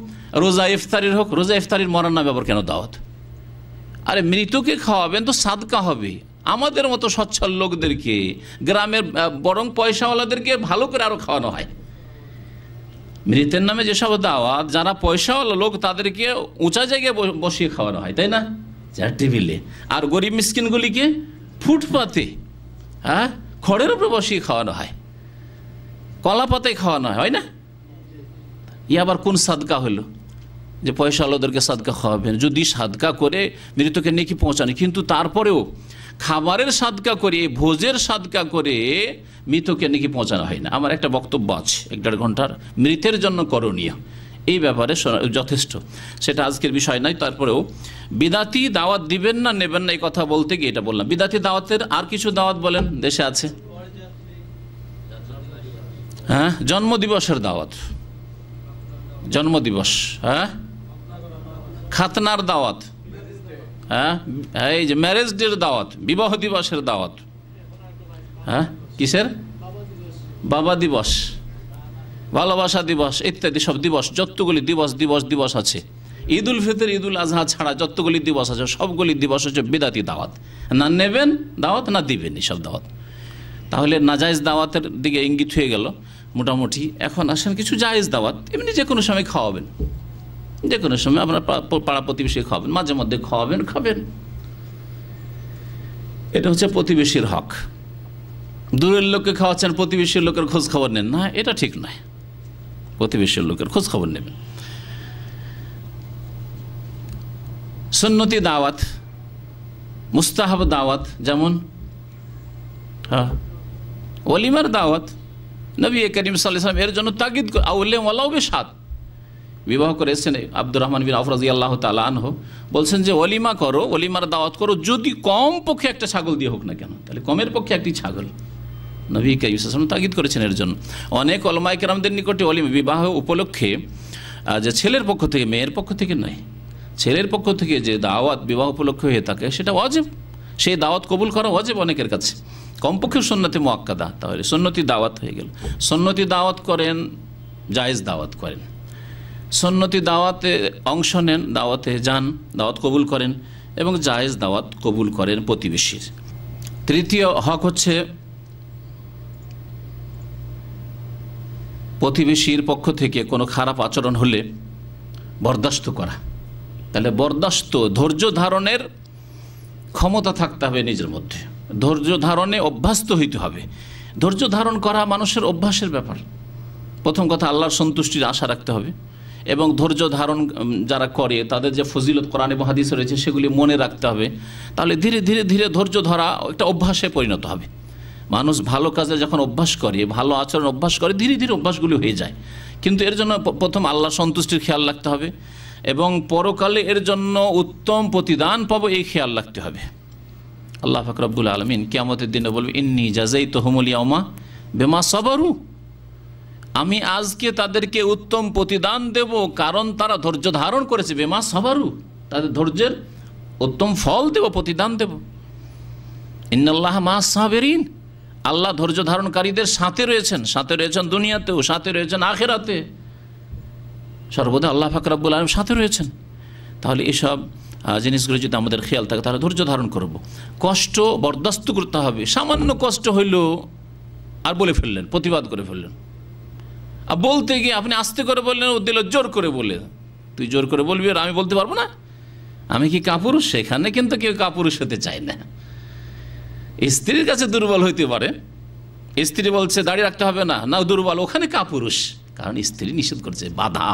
রোজা ইফতারির হোক। রোজা ইফতারির মরার নামে আবার কেন দাওয়াত? আরে মৃতকে খাওয়াবেন তো সাদকা হবে। আমাদের মতো সচ্ছল লোকদেরকে, গ্রামের বরং পয়সাওয়ালাদেরকে ভালো করে আরও খাওয়ানো হয়। মৃতের নামে যেসব দাওয়াত, যারা পয়সাওয়ালা লোক তাদেরকে উঁচা জায়গায় বসিয়ে খাওয়ানো হয়, তাই না, যার টেবিলে। আর গরিব মিসকিনগুলিকে ফুটপাতে, হ্যাঁ, খড়ের উপরে বসিয়ে খাওয়ানো হয়, কলা পাতায় খাওয়ানো হয় না? ই আবার কোন সাদকা হলো যে পয়সাওয়ালাদেরকে সাদকা খাওয়াবেন? যদি সাদকা করে মৃতকে নেকি পৌঁছানো, কিন্তু তারপরেও খাবারের সাদকা করে, ভোজের সাদকা করে মৃতকে নেকি পৌঁছানো হয় না। আমার একটা বক্তব্য আছে 1.5 ঘন্টার, মৃতের জন্য করণীয়, এই ব্যাপারে যথেষ্ট। সেটা আজকের বিষয় নয়। তারপরেও বিদাতি দাওয়াত দিবেন না নেবেন না এই কথা বলতে গিয়ে এটা বললাম। বিদাতি দাওয়াতের আর কিছু দাওয়াত বলেন দেশে আছে। হ্যাঁ, জন্মদিবসের দাওয়াত, জন্মদিবস, হ্যাঁ, খাতনার দাওয়াত, হ্যাঁ, এই যে ম্যারেজ ডের দাওয়াত, বিবাহ দিবসের দাওয়াত, হ্যাঁ, কিসের? বাবা দিবস, ভালোবাসা দিবস ইত্যাদি সব দিবস, যতগুলি দিবস আছে, ঈদ উল ফিতর, ঈদ উল আজহা ছাড়া যতগুলি দিবস আছে সবগুলি দিবস হচ্ছে বিদাতি দাওয়াত। না নেবেন দাওয়াত, না দিবেন এইসব দাওয়াত। তাহলে নাজায়েজ দাওয়াতের দিকে ইঙ্গিত হয়ে গেল মোটামুটি। এখন আসেন কিছু জায়েজ দাওয়াত, এমনি যে কোনো সময় খাওয়াবেন, যে কোনো সময় আপনার পাড়া প্রতিবেশী খাওয়াবেন, মাঝে মধ্যে খাওয়াবেন, খাবেন, এটা হচ্ছে প্রতিবেশীর হক। দূরের লোককে খাওয়াচ্ছেন, প্রতিবেশীর লোকের খোঁজ খবর নেন না, এটা ঠিক নয়। প্রতিবেশীর লোকের খোঁজ খবর নেবেন। সুন্নতি দাওয়াত, মুস্তাহাব দাওয়াত, যেমন হ্যাঁ ওলিমার দাওয়াত, নবী করিম সাল্লাল্লাহু আলাইহি ওয়াসাল্লাম এর জন্য তাগিদ আউলে ওয়ালাউ বিশাত। বিবাহ করেছেন আব্দুর রহমান বিন আউফ রাদিয়াল্লাহু তাআলা আনহু, বলছেন যে ওলিমা করো, ওলিমার দাওয়াত করো, যদি কম পক্ষে একটা ছাগল দিয়ে হোক না কেন, তাহলে কমের পক্ষে একটি ছাগল। নবী করিম সাল্লাল্লাহু আলাইহি ওয়াসাল্লাম তাগিদ করেছেন এর জন্য। অনেক উলামায়ে কেরামদের নিকটে ওলিমা বিবাহ উপলক্ষে যে ছেলের পক্ষ থেকে, মেয়ের পক্ষ থেকে নয়, ছেলের পক্ষ থেকে যে দাওয়াত বিবাহ উপলক্ষে হয়ে থাকে সেটা ওয়াজিব, সেই দাওয়াত কবুল করা ওয়াজিব অনেকের কাছে, কমপক্ষে সুন্নতে মুআক্কাদা। তাহলে সুন্নতি দাওয়াত হয়ে গেল। সুন্নতি দাওয়াত করেন, জায়েজ দাওয়াত করেন, সুন্নতি দাওয়াতে অংশ নেন, দাওয়াতে যান, দাওয়াত কবুল করেন এবং জায়েজ দাওয়াত কবুল করেন প্রতিবেশীর। তৃতীয় হক হচ্ছে প্রতিবেশীর পক্ষ থেকে কোনো খারাপ আচরণ হলে বরদাস্ত করা। তাহলে বরদাস্ত, ধৈর্য ধারণের ক্ষমতা থাকতে হবে নিজের মধ্যে, ধৈর্য ধারণে অভ্যস্ত হইতে হবে। ধৈর্য ধারণ করা মানুষের অভ্যাসের ব্যাপার। প্রথম কথা আল্লাহর সন্তুষ্টির আশা রাখতে হবে এবং ধৈর্য ধারণ যারা করে তাদের যে ফজিলত কোরআন এবং হাদিসে রয়েছে সেগুলি মনে রাখতে হবে। তাহলে ধীরে ধীরে ধীরে ধৈর্য ধরা একটা অভ্যাসে পরিণত হবে। মানুষ ভালো কাজে যখন অভ্যাস করে, ভালো আচরণ অভ্যাস করে, ধীরে ধীরে অভ্যাসগুলি হয়ে যায়। কিন্তু এর জন্য প্রথম আল্লাহ সন্তুষ্টির খেয়াল রাখতে হবে এবং পরকালে এর জন্য উত্তম প্রতিদান পাবো এই খেয়াল রাখতে হবে। আল্লাহ পাক রব্বুল আলামিন কিয়ামতের দিনে বলবে, ইন্নী জাযাইতুহুমুল ইয়াওমা বিমা সাবারু, আমি আজকে তাদেরকে উত্তম প্রতিদান দেব কারণ তারা ধৈর্য ধারণ করেছে। বিমা সাবারু, তাদের ধৈর্যের উত্তম ফল দেব, প্রতিদান দেব। ইন্নাল্লাহা মা'আস সাবিরিন, আল্লাহ ধৈর্য ধারণকারীদের সাথে রয়েছেন, সাথে রয়েছেন দুনিয়াতেও, সাথে রয়েছেন আখিরাতে, সর্বদা আল্লাহ পাক রব্বুল আলামিন সাথে রয়েছেন। তাহলে এসব জিনিসগুলো যদি আমাদের খেয়াল থাকে তাহলে ধৈর্য ধারণ করব। কষ্ট বরদাস্ত করতে হবে। সামান্য কষ্ট হইল আর বলে ফেললেন, প্রতিবাদ করে ফেললেন, আর বলতে গিয়ে আপনি আস্তে করে বললেন, ও দিল জোর করে বলে, তুই জোর করে বলবি আর আমি বলতে পারবো না, আমি কি কাপুরুষ? সেখানে কিন্তু কেউ কাপুরুষ হতে চায় না। স্ত্রীর কাছে দুর্বল হইতে পারে, স্ত্রী বলছে দাড়ি রাখতে হবে না, না দুর্বল, ওখানে কাপুরুষ, কারণ স্ত্রী নিষেধ করছে, বাধা,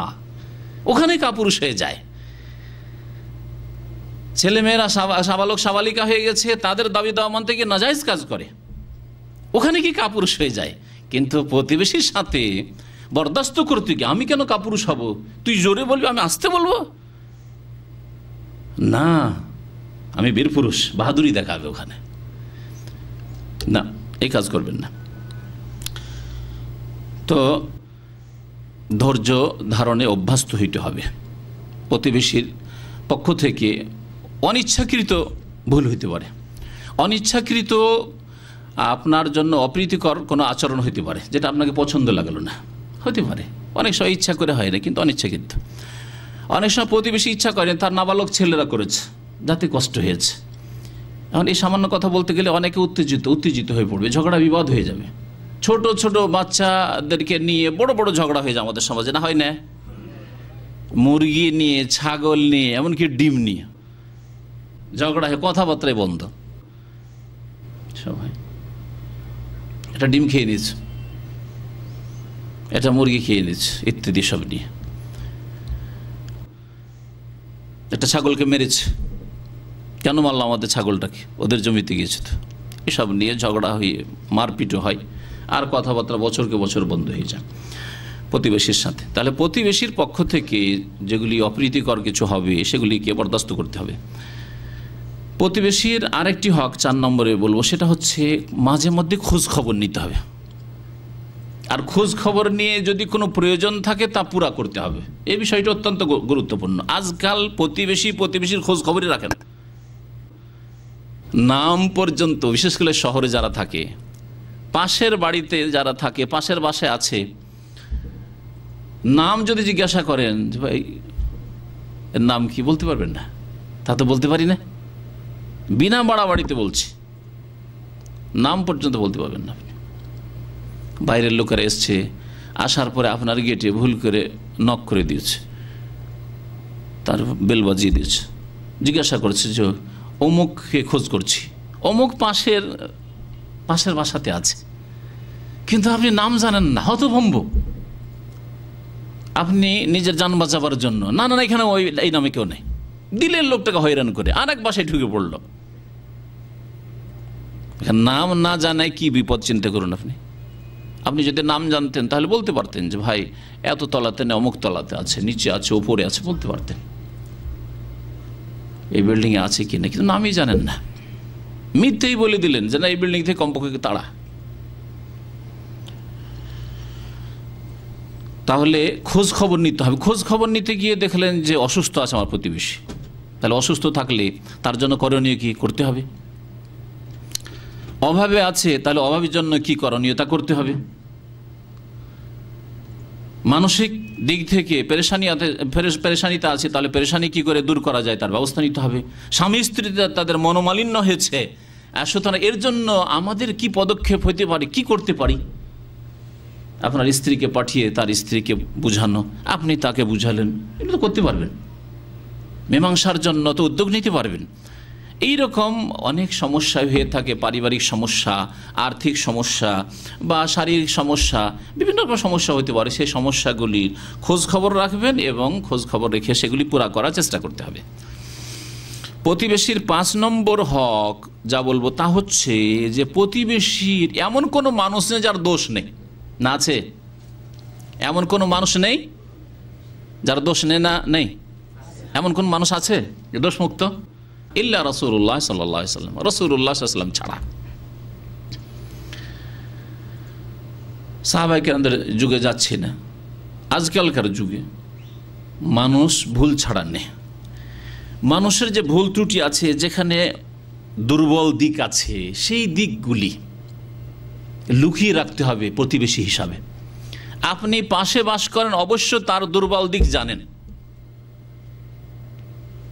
ওখানে কাপুরুষ হয়ে যায়। ছেলেমেয়েরা সাবালক সাবালিকা হয়ে গেছে, তাদের দাবি দাওয়া মানতে গিয়ে নাজায়েজ কাজ করে, ওখানে কি কাপুরুষ হয়ে যায়। কিন্তু প্রতিবেশীর সাথে বরদাস্ত করতে গিয়ে আমি কেন কাপুরুষ হব? তুই জোরে বলবি, আমি আস্তে বলবো না, আমি বীর পুরুষ, বাহাদুরি দেখাবে ওখানে, না, এই কাজ করবেন না। তো ধৈর্য ধারণে অভ্যস্ত হইতে হবে। প্রতিবেশীর পক্ষ থেকে অনিচ্ছাকৃত ভুল হইতে পারে, অনিচ্ছাকৃত আপনার জন্য অপ্রীতিকর কোনো আচরণ হইতে পারে, যেটা আপনাকে পছন্দ লাগলো না, হতে পারে। অনেক সময় ইচ্ছা করে হয় না, কিন্তু অনিচ্ছাকৃত। অনেক সময় প্রতিবেশী ইচ্ছা করেন, তার নাবালক ছেলেরা করেছে, যাতে কষ্ট হয়েছে। এখন এই সামান্য কথা বলতে গেলে অনেকে উত্তেজিত হয়ে পড়বে, ঝগড়া বিবাদ হয়ে যাবে। ছোট ছোট বাচ্চাদেরকে নিয়ে বড় বড় ঝগড়া হয়ে যায় আমাদের সমাজে, না হয় না? মুরগি নিয়ে, ছাগল নিয়ে, এমনকি ডিম নিয়ে ঝগড়া হয়, কথাবার্তায় বন্ধ। সবাই এটা ডিম খেয়ে নিচ্ছে, এটা মুরগি খেয়ে নিচ্ছে, ইত্যাদি সব নিয়ে। একটা ছাগলকে মেরেছে, কেন মারলো আমাদের ছাগলটাকে, ওদের জমিতে গিয়েছে তো, এসব নিয়ে ঝগড়া হয়ে মারপিটও হয়, আর কথাবার্তা বছরকে বছর বন্ধ হয়ে যায় প্রতিবেশীর সাথে। তাহলে প্রতিবেশীর পক্ষ থেকে যেগুলি অপ্রীতিকর কিছু হবে সেগুলিকে বরদাস্ত করতে হবে। প্রতিবেশীর আরেকটি হক 4 নম্বরে বলবো, সেটা হচ্ছে মাঝে মধ্যে খোঁজ খবর নিতে হবে। আর খোঁজ খবর নিয়ে যদি কোনো প্রয়োজন থাকে তা পুরা করতে হবে। এই বিষয়টা অত্যন্ত গুরুত্বপূর্ণ। আজকাল প্রতিবেশীর খোঁজ খবরই রাখেন, নাম পর্যন্ত, বিশেষ করে শহরে যারা থাকে, পাশের বাড়িতে যারা থাকে, পাশের বাসায় আছে, নাম যদি জিজ্ঞাসা করেন যে ভাই এর নাম কি, বলতে পারবেন না? তা তো বলতে পারি না, বিনা বাড়াবাড়িতে বলছি, নাম পর্যন্ত বলতে পারবেন না। বাইরের লোকেরা এসছে, আসার পরে আপনার গেটে ভুল করে নক করে দিয়েছে, তার বেল বাজিয়ে দিয়েছে, জিজ্ঞাসা করছে যে অমুককে খোঁজ করছি, অমুক পাশের বাসাতে আছে, কিন্তু আপনি নাম জানেন না, হতভম্ব। আপনি নিজের যান বাঁচাবার জন্য না এখানে এই নামে কেউ নেই, দিলের লোকটাকে হয়রান করে আর এক বাসায় ঢুকে পড়ল। নাম না জানায় কি বিপদ, চিন্তা করুন। আপনি যদি নাম জানতেন তাহলে বলতে পারতেন যে ভাই এত তলাতে না, অমুক তলাতে আছে, নিচে আছে, ওপরে আছে, বলতে পারতেন, এই বিল্ডিংয়ে আছে কি না, কিন্তু নামই জানেন না, মিথ্যেই বলে দিলেন যে না এই বিল্ডিং থেকে কমপক্ষে তাড়া। তাহলে খোঁজ খবর নিতে হবে। খোঁজ খবর নিতে গিয়ে দেখলেন যে অসুস্থ আছে আমার প্রতিবেশী, তাহলে অসুস্থ থাকলে তার জন্য করণীয় কি করতে হবে। অভাবে আছে, তাহলে অভাবের জন্য কি করণীয় তা করতে হবে। মানসিক দিক থেকে পেরেশানিতে আছে, তাহলে পেরেশানি কি করে দূর করা যায় তার ব্যবস্থা নিতে হবে। স্বামী স্ত্রী তাদের মনোমালিন্য হয়েছে, সুতরাং এর জন্য আমাদের কি পদক্ষেপ হইতে পারে, কি করতে পারি। আপনার স্ত্রীকে পাঠিয়ে তার স্ত্রীকে বুঝানো, আপনি তাকে বুঝালেন, এটা তো করতে পারবেন। মীমাংসার জন্য তো উদ্যোগ নিতে পারবেন। এইরকম অনেক সমস্যা হয়ে থাকে, পারিবারিক সমস্যা, আর্থিক সমস্যা বা শারীরিক সমস্যা, বিভিন্ন রকম সমস্যা হতে পারে। সেই সমস্যাগুলির খোঁজ খবর রাখবেন এবং খোঁজ খবর রেখে সেগুলি পুরা করার চেষ্টা করতে হবে। প্রতিবেশীর 5 নম্বর হক যা বলবো তা হচ্ছে যে প্রতিবেশীর এমন কোনো মানুষ নেই যার দোষ নেই, না আছে? এমন কোনো মানুষ নেই যার দোষ নেই? এমন কোন মানুষ আছে যে দোষমুক্ত? ইল্লা রাসূলুল্লাহ সাল্লাল্লাহু আলাইহি ওয়াসাল্লাম, রাসূলুল্লাহ সাল্লাল্লাহু আলাইহি ওয়াসাল্লাম ছাড়া। সাহাবায়ে কেরামদের যুগে যাচ্ছে না, আজকালকার যুগে মানুষ ভুল ছাড়া নেই। মানুষের যে ভুল ত্রুটি আছে, যেখানে দুর্বল দিক আছে, সেই দিকগুলি লুকিয়ে রাখতে হবে প্রতিবেশী হিসাবে। আপনি পাশে বাস করেন, অবশ্য তার দুর্বল দিক জানেন,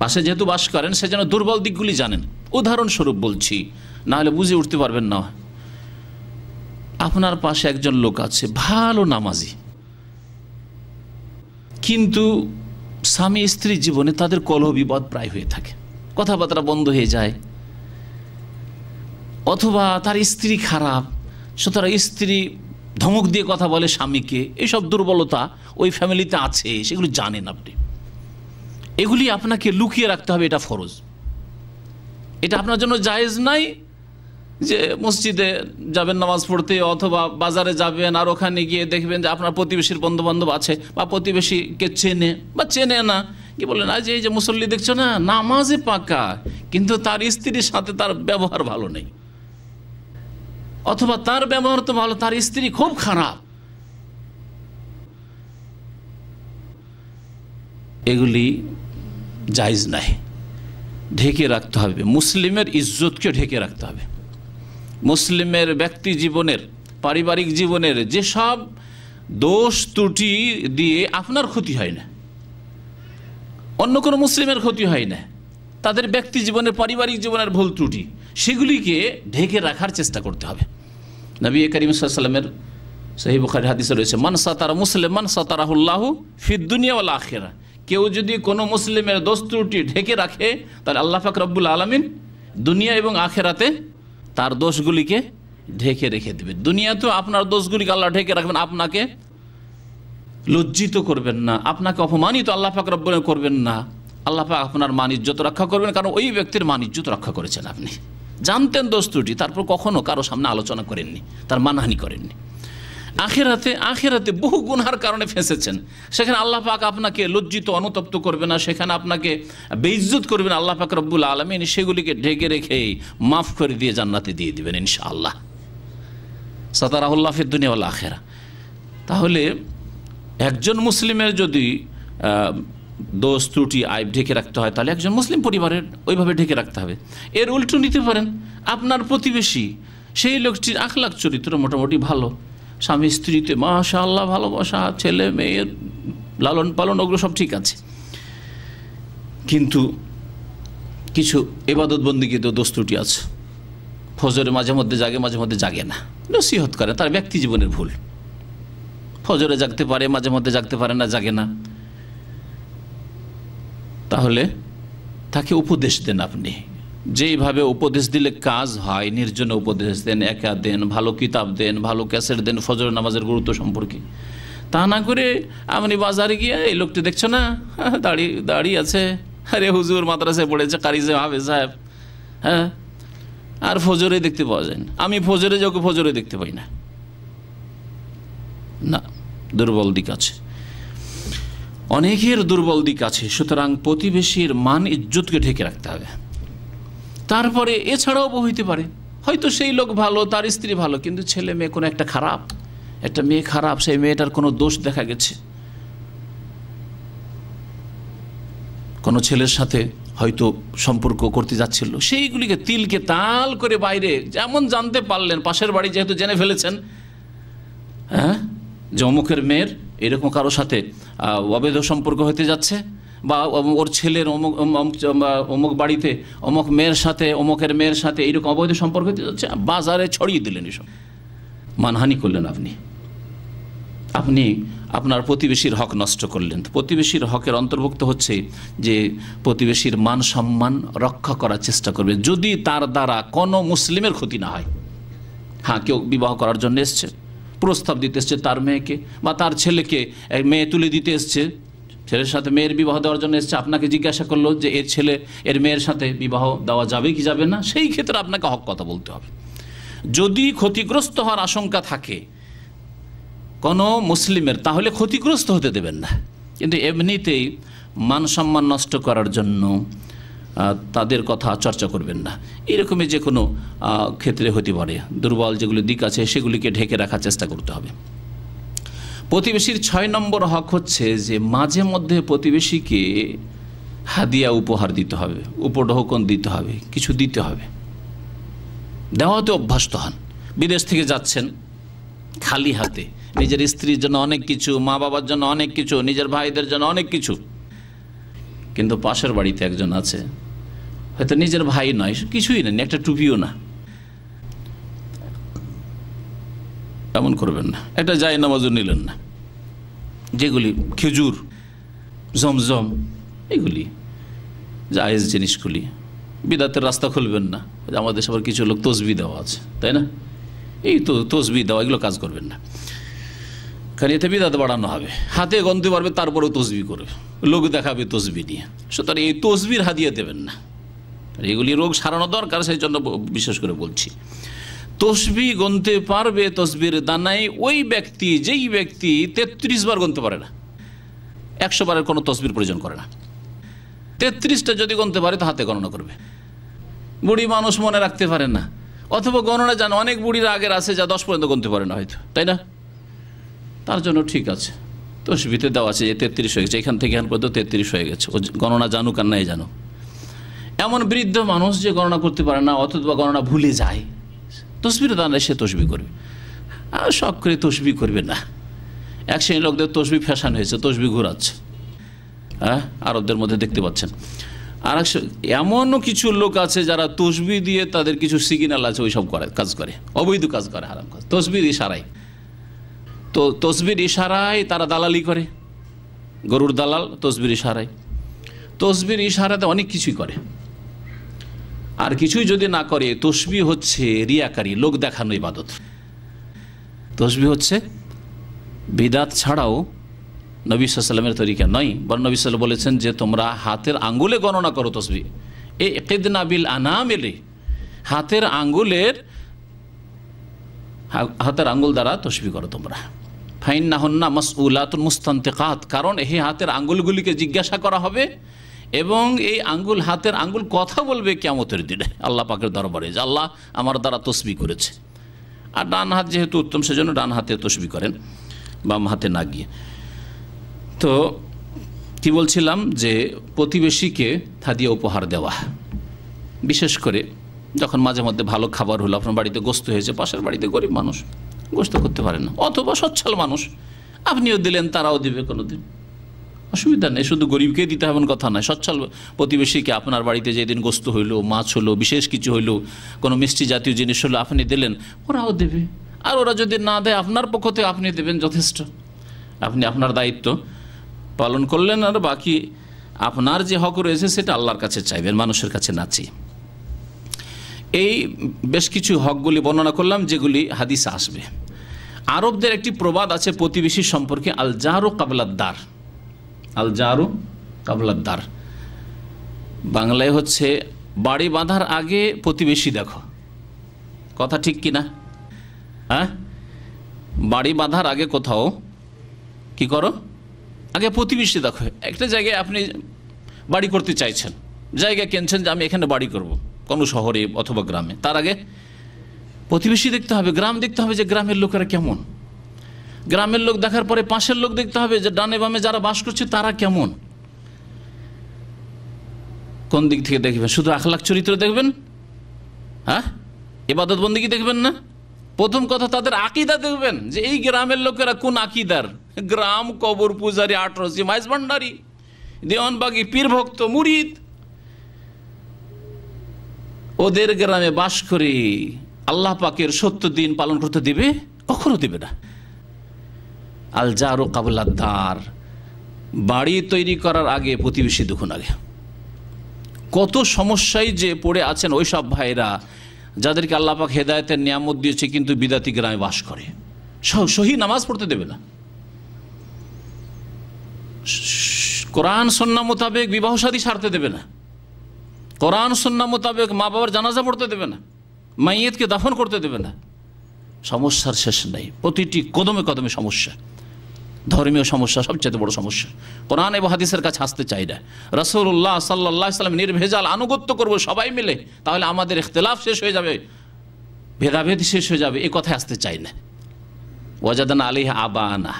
পাশে যেহেতু বাস করেন সেজন্য দুর্বল দিকগুলি জানেন। উদাহরণস্বরূপ বলছি, না হলে বুঝে উঠতে পারবেন না। আপনার পাশে একজন লোক আছে, ভালো নামাজি, কিন্তু স্বামী স্ত্রী জীবনে তাদের কলহ বিবাদ প্রায় হয়ে থাকে, কথাবার্তা বন্ধ হয়ে যায়, অথবা তার স্ত্রী খারাপ, সুতরাং স্ত্রী ধমক দিয়ে কথা বলে স্বামীকে। এইসব দুর্বলতা ওই ফ্যামিলিতে আছে, সেগুলি জানেন আপনি। এগুলি আপনাকে লুকিয়ে রাখতে হবে, এটা ফরজ। এটা আপনার জন্য জায়েজ নাই যে মসজিদে যাবেন নামাজ পড়তে, অথবা বাজারে যাবেন আর ওখানে গিয়ে দেখবেন যে আপনার প্রতিবেশীর বন্ধু বান্ধব আছে বা প্রতিবেশীকে চেনে বা চেনে না, কি বলেন আজ এই যে মুসল্লি দেখছো না, নামাজে পাকা, কিন্তু তার স্ত্রীর সাথে তার ব্যবহার ভালো নেই, অথবা তার ব্যবহার তো ভালো, তার স্ত্রী খুব খারাপ। এগুলি জায়েজ নাই, ঢেকে রাখতে হবে। মুসলিমের ইজ্জতকে ঢেকে রাখতে হবে। মুসলিমের ব্যক্তি জীবনের, পারিবারিক জীবনের যেসব দোষ ত্রুটি দিয়ে আপনার ক্ষতি হয় না, অন্য কোনো মুসলিমের ক্ষতি হয় না, তাদের ব্যক্তি জীবনের, পারিবারিক জীবনের ভুল ত্রুটি, সেগুলিকে ঢেকে রাখার চেষ্টা করতে হবে। নবী করিম সাল্লাল্লাহু আলাইহি ওয়াসাল্লামের সহিহ বুখারী হাদিসে রয়েছে, মান সাতারা মুসলিমান সাতারাহুল্লাহু ফিদ দুনিয়া ওয়াল আখিরা। কেউ যদি কোনো মুসলিমের দোষ ত্রুটি ঢেকে রাখে, তাহলে আল্লাহ পাক রব্বুল আলামিন দুনিয়া এবং আখিরাতে তার দোষগুলিকে ঢেকে রেখে দেবে। দুনিয়াতেও আপনার দোষগুলিকে আল্লাহ ঢেকে রাখবেন, আপনাকে লজ্জিত করবেন না, আপনাকে অপমানিত আল্লাহ পাক রব্বুল করবেন না। আল্লাহ পাক আপনার মান ইজ্জত রক্ষা করবেন, কারণ ওই ব্যক্তির মান ইজ্জত রক্ষা করেছেন আপনি। জানতেন দোষ ত্রুটি, তারপর কখনো কারো সামনে আলোচনা করেননি, তার মানহানি করেননি। আখিরাতে বহু গুনার কারণে ফেঁসেছেন, সেখানে আল্লাহ পাক আপনাকে লজ্জিত অনুতপ্ত করবে না, সেখানে আপনাকে বেইজ্জত করবেন আল্লাহ পাক রব্বুল আলামিন। সেগুলিকে ঢেকে রেখে মাফ করে দিয়ে জান্নাতে দিয়ে দিবেন ইনশাআল্লাহ। সাতারাহুল্লাহ ফিদ দুনিয়া ওয়াল আখিরা। তাহলে একজন মুসলিমের যদি দোষ ত্রুটি আইব ঢেকে রাখতে হয়, তাহলে একজন মুসলিম পরিবারের ওইভাবে ঢেকে রাখতে হবে। এর উল্টো নিতে পারেন, আপনার প্রতিবেশী, সেই লোকটির আখলাক চরিত্র মোটামুটি ভালো, স্বামী স্ত্রীতে মাশাআল্লাহ ভালোবাসা, ছেলে মেয়ের লালন পালন, ওগুলো সব ঠিক আছে, কিন্তু কিছু ইবাদত বন্দেগীতে দোষ ত্রুটি আছে। ফজরে মাঝে মধ্যে জাগে, মাঝে মধ্যে জাগে না, নসিহত করে, তার ব্যক্তি জীবনের ভুল। ফজরে জাগতে পারে, মাঝে মধ্যে জাগতে পারে না, জাগে না, তাহলে তাকে উপদেশ দেন। আপনি যেইভাবে উপদেশ দিলে কাজ হয়, নির্জনে উপদেশ দেন, একা দেন, ভালো কিতাব দেন, ভালো ক্যাসেট দেন ফজর নামাজের গুরুত্ব সম্পর্কে। তা না করে আপনি বাজারে গিয়ে, এই লোকটি দেখছো না, দাড়ি আছে, আরে হুজুর মাদ্রাসায় পড়েছে, কারি হাফেজ সাহেব, হ্যাঁ, আর ফজরে দেখতে পাওয়া যায় না। আমি ফজরে যাকে ফজরে দেখতে পাই না, না, দুর্বল দিক আছে, অনেকের দুর্বল দিক আছে। সুতরাং প্রতিবেশীর মান ইজ্জতকে ঢেকে রাখতে হবে। তারপরে এছাড়াও হইতে পারে, হয়তো সেই লোক ভালো, তার স্ত্রী ভালো, কিন্তু ছেলে মেয়ে কোনো একটা খারাপ, একটা মেয়ে খারাপ, সেই মেয়েটার কোনো দোষ দেখা গেছে, কোনো ছেলের সাথে হয়তো সম্পর্ক করতে যাচ্ছিল, সেইগুলিকে তিলকে তাল করে বাইরে যেমন জানতে পারলেন, পাশের বাড়ি যেহেতু জেনে ফেলেছেন, হ্যাঁ, যে অমুকের মেয়ের এরকম কারোর সাথে অবৈধ সম্পর্ক হতে যাচ্ছে, বা ওর ছেলের অমুক বাড়িতে অমুক মেয়ের সাথে, অমুকের মেয়ের সাথে এইরকম অবৈধ সম্পর্ক হতে যাচ্ছে, বাজারে ছড়িয়ে দিলেন, এসব মানহানি করলেন। আপনি আপনার প্রতিবেশীর হক নষ্ট করলেন। প্রতিবেশীর হকের অন্তর্ভুক্ত হচ্ছে যে প্রতিবেশীর মান সম্মান রক্ষা করার চেষ্টা করবে, যদি তার দ্বারা কোনো মুসলিমের ক্ষতি না হয়। হ্যাঁ, কেউ বিবাহ করার জন্য এসছে, প্রস্তাব দিতে এসছে তার মেয়েকে, বা তার ছেলেকে মেয়ে তুলে দিতে এসছে, ছেলের সাথে মেয়ের বিবাহ দেওয়ার জন্য এসছে, আপনাকে জিজ্ঞাসা করলো যে এর ছেলে এর মেয়ের সাথে বিবাহ দেওয়া যাবে কি যাবে না, সেই ক্ষেত্রে আপনাকে হক কথা বলতে হবে। যদি ক্ষতিগ্রস্ত হওয়ার আশঙ্কা থাকে কোনো মুসলিমের, তাহলে ক্ষতিগ্রস্ত হতে দেবেন না, কিন্তু এমনিতেই মান সম্মান নষ্ট করার জন্য তাদের কথা চর্চা করবেন না। এরকমই যে কোনো ক্ষেত্রে হতে পারে, দুর্বল যেগুলো দিক আছে সেগুলিকে ঢেকে রাখার চেষ্টা করতে হবে। প্রতিবেশীর 6 নম্বর হক হচ্ছে যে মাঝে মধ্যে প্রতিবেশীকে হাদিয়া উপহার দিতে হবে, উপঢৌকন দিতে হবে, কিছু দিতে হবে, দেওয়াতে অভ্যস্ত হন। বিদেশ থেকে যাচ্ছেন খালি হাতে, নিজের স্ত্রীর জন্য অনেক কিছু, মা বাবার জন্য অনেক কিছু, নিজের ভাইদের জন্য অনেক কিছু, কিন্তু পাশের বাড়িতে একজন আছে, হয়তো নিজের ভাই নয়, কিছুই নেই, একটা টুপিও না, এমন করবেন না। একটা জায় নামাজও নিলেন না, যেগুলি খেজুর, জমজম, এগুলি জায়েজ জিনিসগুলি, বিদাতের রাস্তা খুলবেন না। আমাদের সবার কিছু লোক তসবি দেওয়া আছে, তাই না, এই তো তসবি দেওয়া, এগুলো কাজ করবেন না, কারণ এতে বিদাত বাড়ানো হবে। হাতে গনতে পারবে, তারপরেও তসবি করবে, লোক দেখাবে তসবি নিয়ে। সুতরাং এই তসবির হাদিয়া দেবেন না, এগুলি রোগ সারানো দরকার, সেই জন্য বিশেষ করে বলছি। তসবি গনতে পারবে, তসবির দানায় ওই ব্যক্তি, যেই ব্যক্তি 33 বার গনতে পারে না, 100 বারের কোনো তসবির প্রয়োজন করে না। 33টা যদি গনতে পারে তো হাতে গণনা করবে। বুড়ি মানুষ মনে রাখতে পারে না, অথবা গণনা জানে, অনেক বুড়ির আগের আছে যা 10 পর্যন্ত গনতে পারে না হয়তো, তাই না, তার জন্য ঠিক আছে, তসবিতে দেওয়া আছে যে 33 হয়ে গেছে, এখান থেকে এখান পর্যন্ত 33 হয়ে গেছে, ও গণনা জানুক আর নাই জানুক। এমন বৃদ্ধ মানুষ যে গণনা করতে পারে না অথবা গণনা ভুলে যায়, তসবির দানে সে তসবি করবে, আর শখ করে তসবি করবে না। এক শ্রেণীর লোকদের তসবি ফ্যাশন হয়েছে, তসবি ঘোরাচ্ছে, হ্যাঁ, আরবদের মধ্যে দেখতে পাচ্ছেন। আর এমনও কিছু লোক আছে যারা তসবি দিয়ে তাদের কিছু সিগন্যাল আছে, ওইসব করে, কাজ করে, অবৈধ কাজ করে, হারাম কাজ, তসবির ইশারায়। তো তসবির ইশারায় তারা দালালি করে, গরুর দালাল তসবির ইশারায়। তসবির ইশারাতে অনেক কিছুই করে, আর কিছুই যদি না করে, তসবি হচ্ছে রিয়াকারী, লোক দেখানো ইবাদত। তসবি হচ্ছে বিদাত ছাড়াও নবী সাল্লাল্লাহু আলাইহি ওয়াসাল্লামের তরিকা নয়, বরং নবী সাল্লাল্লাহু আলাইহি ওয়াসাল্লাম বলেছেন যে তোমরা হাতের আঙ্গুলে গণনা করো তসবি, এ ইকদিনা বিল আনামিলি, হাতের আঙ্গুল দ্বারা তসবি করো তোমরা। ফাইন্নাহুন্না মাসউলাতুন মুস্তানতিকাত, কারণ এই হাতের আঙ্গুলগুলিকে জিজ্ঞাসা করা হবে এবং এই হাতের আঙ্গুল কথা বলবে কিয়ামতের দিনে আল্লাহ পাকের দরবারে, যে আল্লাহ আমার দ্বারা তসবি করেছে। আর ডান হাত যেহেতু উত্তম, সেজন্য ডান হাতে তসবি করেন, বাম হাতে না গিয়ে। তো কি বলছিলাম, যে প্রতিবেশীকে হাদিয়া উপহার দেওয়া, বিশেষ করে যখন মাঝে মধ্যে ভালো খাবার হলো, আপনার বাড়িতে গোস্ত হয়েছে, পাশের বাড়িতে গরিব মানুষ গোস্ত করতে পারে না, অথবা সচ্ছল মানুষ, আপনিও দিলেন, তারাও দিবে, কোনো দিন অসুবিধা নেই। শুধু গরিবকে দিতে হবে কথা নয়, সচ্ছল প্রতিবেশীকে আপনার বাড়িতে যেদিন গোস্ত হইলো, মাছ হলো, বিশেষ কিছু হইলো, কোনো মিষ্টি জাতীয় জিনিস হলো, আপনি দিলেন, ওরাও দেবে। আর ওরা যদি না দেয়, আপনার পক্ষ থেকে আপনি দেবেন, যথেষ্ট। আপনি আপনার দায়িত্ব পালন করলেন, আর বাকি আপনার যে হক রয়েছে সেটা আল্লাহর কাছে চাইবেন, মানুষের কাছে না চেয়ে। এই বেশ কিছু হকগুলি বর্ণনা করলাম যেগুলি হাদিসে আসবে। আরবদের একটি প্রবাদ আছে প্রতিবেশী সম্পর্কে, আল জারু কাবলাদ্দার, আল জারু কাবলাদ্দার, বাংলায় হচ্ছে বাড়ি বাঁধার আগে প্রতিবেশী দেখো। কথা ঠিক কিনা? হ্যাঁ, বাড়ি বাঁধার আগে কোথাও কি করো, আগে প্রতিবেশী দেখো। একটা জায়গায় আপনি বাড়ি করতে চাইছেন, জায়গা কিনছেন যে আমি এখানে বাড়ি করব, কোনো শহরে অথবা গ্রামে, তার আগে প্রতিবেশী দেখতে হবে, গ্রাম দেখতে হবে যে গ্রামের লোকেরা কেমন। গ্রামের লোক দেখার পরে পাশের লোক দেখতে হবে যে ডানে বামে যারা বাস করছে তারা কেমন। কোন দিক থেকে দেখবেন? শুধু আখলাক চরিত্র দেখবেন, হ্যাঁ, ইবাদত বন্দেগী দেখবেন না। প্রথম কথা তাদের আকীদা দেখবেন, যে এই গ্রামের লোকেরা কোন আকীদার। গ্রাম কবর পূজারী, আটরসি, মাইজ ভান্ডারী, দেওয়ানবাগী, পীর ভক্ত, মুরিদ, ওদের গ্রামে বাস করে আল্লাহ পাকের সত্য দিন পালন করতে দিবে? কখনো দিবে না। আল জারু কাবলাদ্দার, বাড়ি তৈরি করার আগে প্রতিবেশী দেখুন আগে। কত সমস্যায় যে পড়ে আছেন ওই সব ভাইরা যাদেরকে আল্লাহ পাক হেদায়েতের নিয়ামত দিয়েছে, কিন্তু বিদাতি গ্রামে বাস করে, সহি নামাজ পড়তে দেবে না, কোরআন সুন্নাহ মোতাবেক বিবাহ শাদী সারতে দেবে না, কোরআন সুন্নাহ মোতাবেক মা বাবার জানাজা পড়তে দেবে না, মাইয়েতকে দাফন করতে দেবে না। সমস্যার শেষ নেই, প্রতিটি কদমে কদমে সমস্যা। ধর্মীয় সমস্যা সবচেয়ে বড় সমস্যা। কোরআন এবং হাদিসের কাছে আসতে চাই না। রাসূলুল্লাহ সাল্লাল্লাহু আলাইহি ওয়াসাল্লাম নির্ভেজাল আনুগত্য করব সবাই মিলে, তাহলে আমাদের ইখতিলাফ শেষ হয়ে যাবে, ভেদাভেদ শেষ হয়ে যাবে, এ কথায় আসতে চাই না। ওয়াজাদানা আলাইহা আবানা,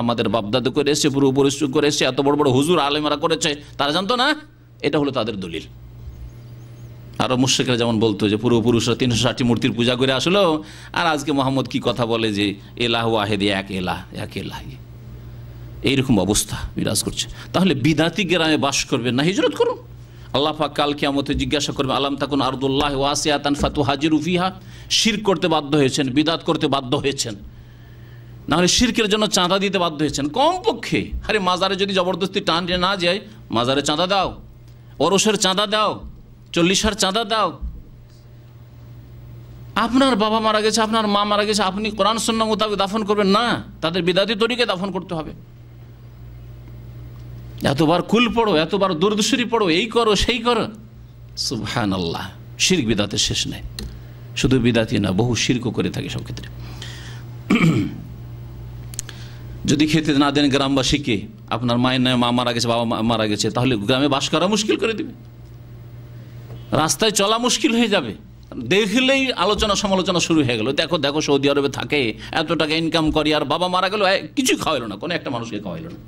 আমাদের বাপদাদু করে এসছে, পূর্বপুরুষ করে এসছে, এত বড় বড় হুজুর আলেমরা করেছে, তারা জানতো না? এটা হলো তাদের দলিল। আরও মুশরিকরা যেমন বলতো যে পূর্বপুরুষরা 360 মূর্তির পূজা করে আসলো, আর আজকে মোহাম্মদ কি কথা বলে যে এলাহ ওয়াহেদ, এক এলাহ, এক এলাহ। এইরকম অবস্থা বিরাজ করছে। তাহলে বিদাতি গ্রামে বাস করবেন না, হিজরত করুন। আল্লাহ পাক কাল কিয়ামতে জিজ্ঞাসা করবে, আলাম তাকুন আরদুল্লাহ ওয়াসিআতান ফাতুহাজিরু ফিহা, শিরক করতে বাধ্য হয়েছেন, বিদাত করতে বাধ্য হয়েছেন, নাহলে শিরকের জন্য চাঁদা দিতে বাধ্য হয়েছেন কমপক্ষে। আরে মাজারে যদি জবরদস্তি টান না যায়, মাজারে চাঁদা দাও, ওরসের চাঁদা দাও, 40 চাঁদা দাও। আপনার বাবা মারা গেছে, আপনার মা মারা গেছে, আপনি কোরআন সুন্নাহ মোতাবেক দাফন করবেন না, তাদের বিদাতি তরিকে দাফন করতে হবে। এতবার কুল পড়ো, এতবার দুরূদ শরীফ পড়ো, এই করো সেই করো, সুবহানাল্লাহ। শিরক বিদাতের শেষ নেই। শুধু বিদাতি না, বহু শিরকও করে থাকে সব ক্ষেত্রে। যদি খেতে না দেন গ্রামবাসীকে, আপনার মায়ের নামে মা মারা গেছে, বাবা মারা গেছে, তাহলে গ্রামে বাস করা মুশকিল করে দিবে, রাস্তায় চলা মুশকিল হয়ে যাবে। দেখলেই আলোচনা সমালোচনা শুরু হয়ে গেল, দেখো দেখো সৌদি আরবে থাকে, এত টাকা ইনকাম করে, আর বাবা মারা গেল কিছুই খাওয়াইলো না, কোনো একটা মানুষকে খাওয়াইলো না।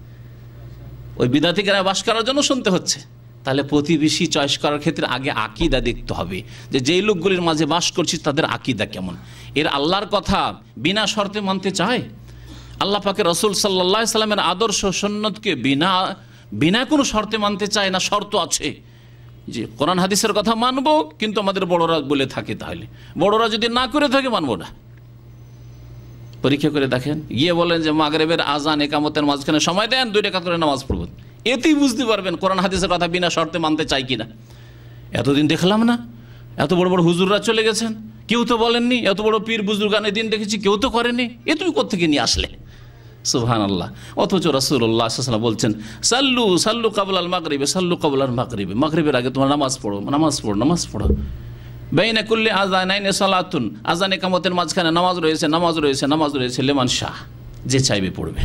ওই বিদাতিকেরা বাস করার জন্য শুনতে হচ্ছে। তাহলে প্রতিবেশী চয়েস করার ক্ষেত্রে আগে আকীদা দেখতে হবে, যে যেই লোকগুলির মাঝে বাস করছি তাদের আকীদা কেমন। এর আল্লাহর কথা বিনা শর্তে মানতে চায়? আল্লাহ পাকের রসুল সাল্লাল্লাহু আলাইহি সাল্লামের আদর্শ সুন্নতকে বিনা কোনো শর্তে মানতে চায় না? শর্ত আছে যে কোরআন হাদিসের কথা মানবো, কিন্তু আমাদের বড়রা বলে থাকে, তাহলে বড়রা যদি না করে থাকে মানবো না। পরীক্ষা করে দেখেন, গিয়ে বলেন যে মাগরিবের আজান একামতের মাঝখানে সময় দেন, 2 রাকাত করে নামাজ পড়ব, এতেই বুঝতে পারবেন কোরআন হাদিসের কথা বিনা শর্তে মানতে চাই কিনা। এতদিন দেখলাম না, এত বড় বড় হুজুররা চলে গেছেন, কেউ তো বলেননি, এত বড় পীর বুজুর্গানের দিন দেখেছি, কেউ তো করেনি, এ তুমি কোত্থেকে নিয়ে আসলে? সুবহানাল্লাহ। অথচ রাসূলুল্লাহ সাল্লাল্লাহু আলাইহি ওয়াসাল্লাম বলছেন, সাল্লু কাবলাল মাগরিবে, সাল্লু কাবলাল মাগরিবে, মাগরিবের আগে তোমরা নামাজ পড়ো। বাইনা কুল্লি আযানাইনি সালাতুন, আযান ইকামতের মাঝখানে নামাজ রয়েছে, লিমান শাহ, যে চাইবে পড়বে।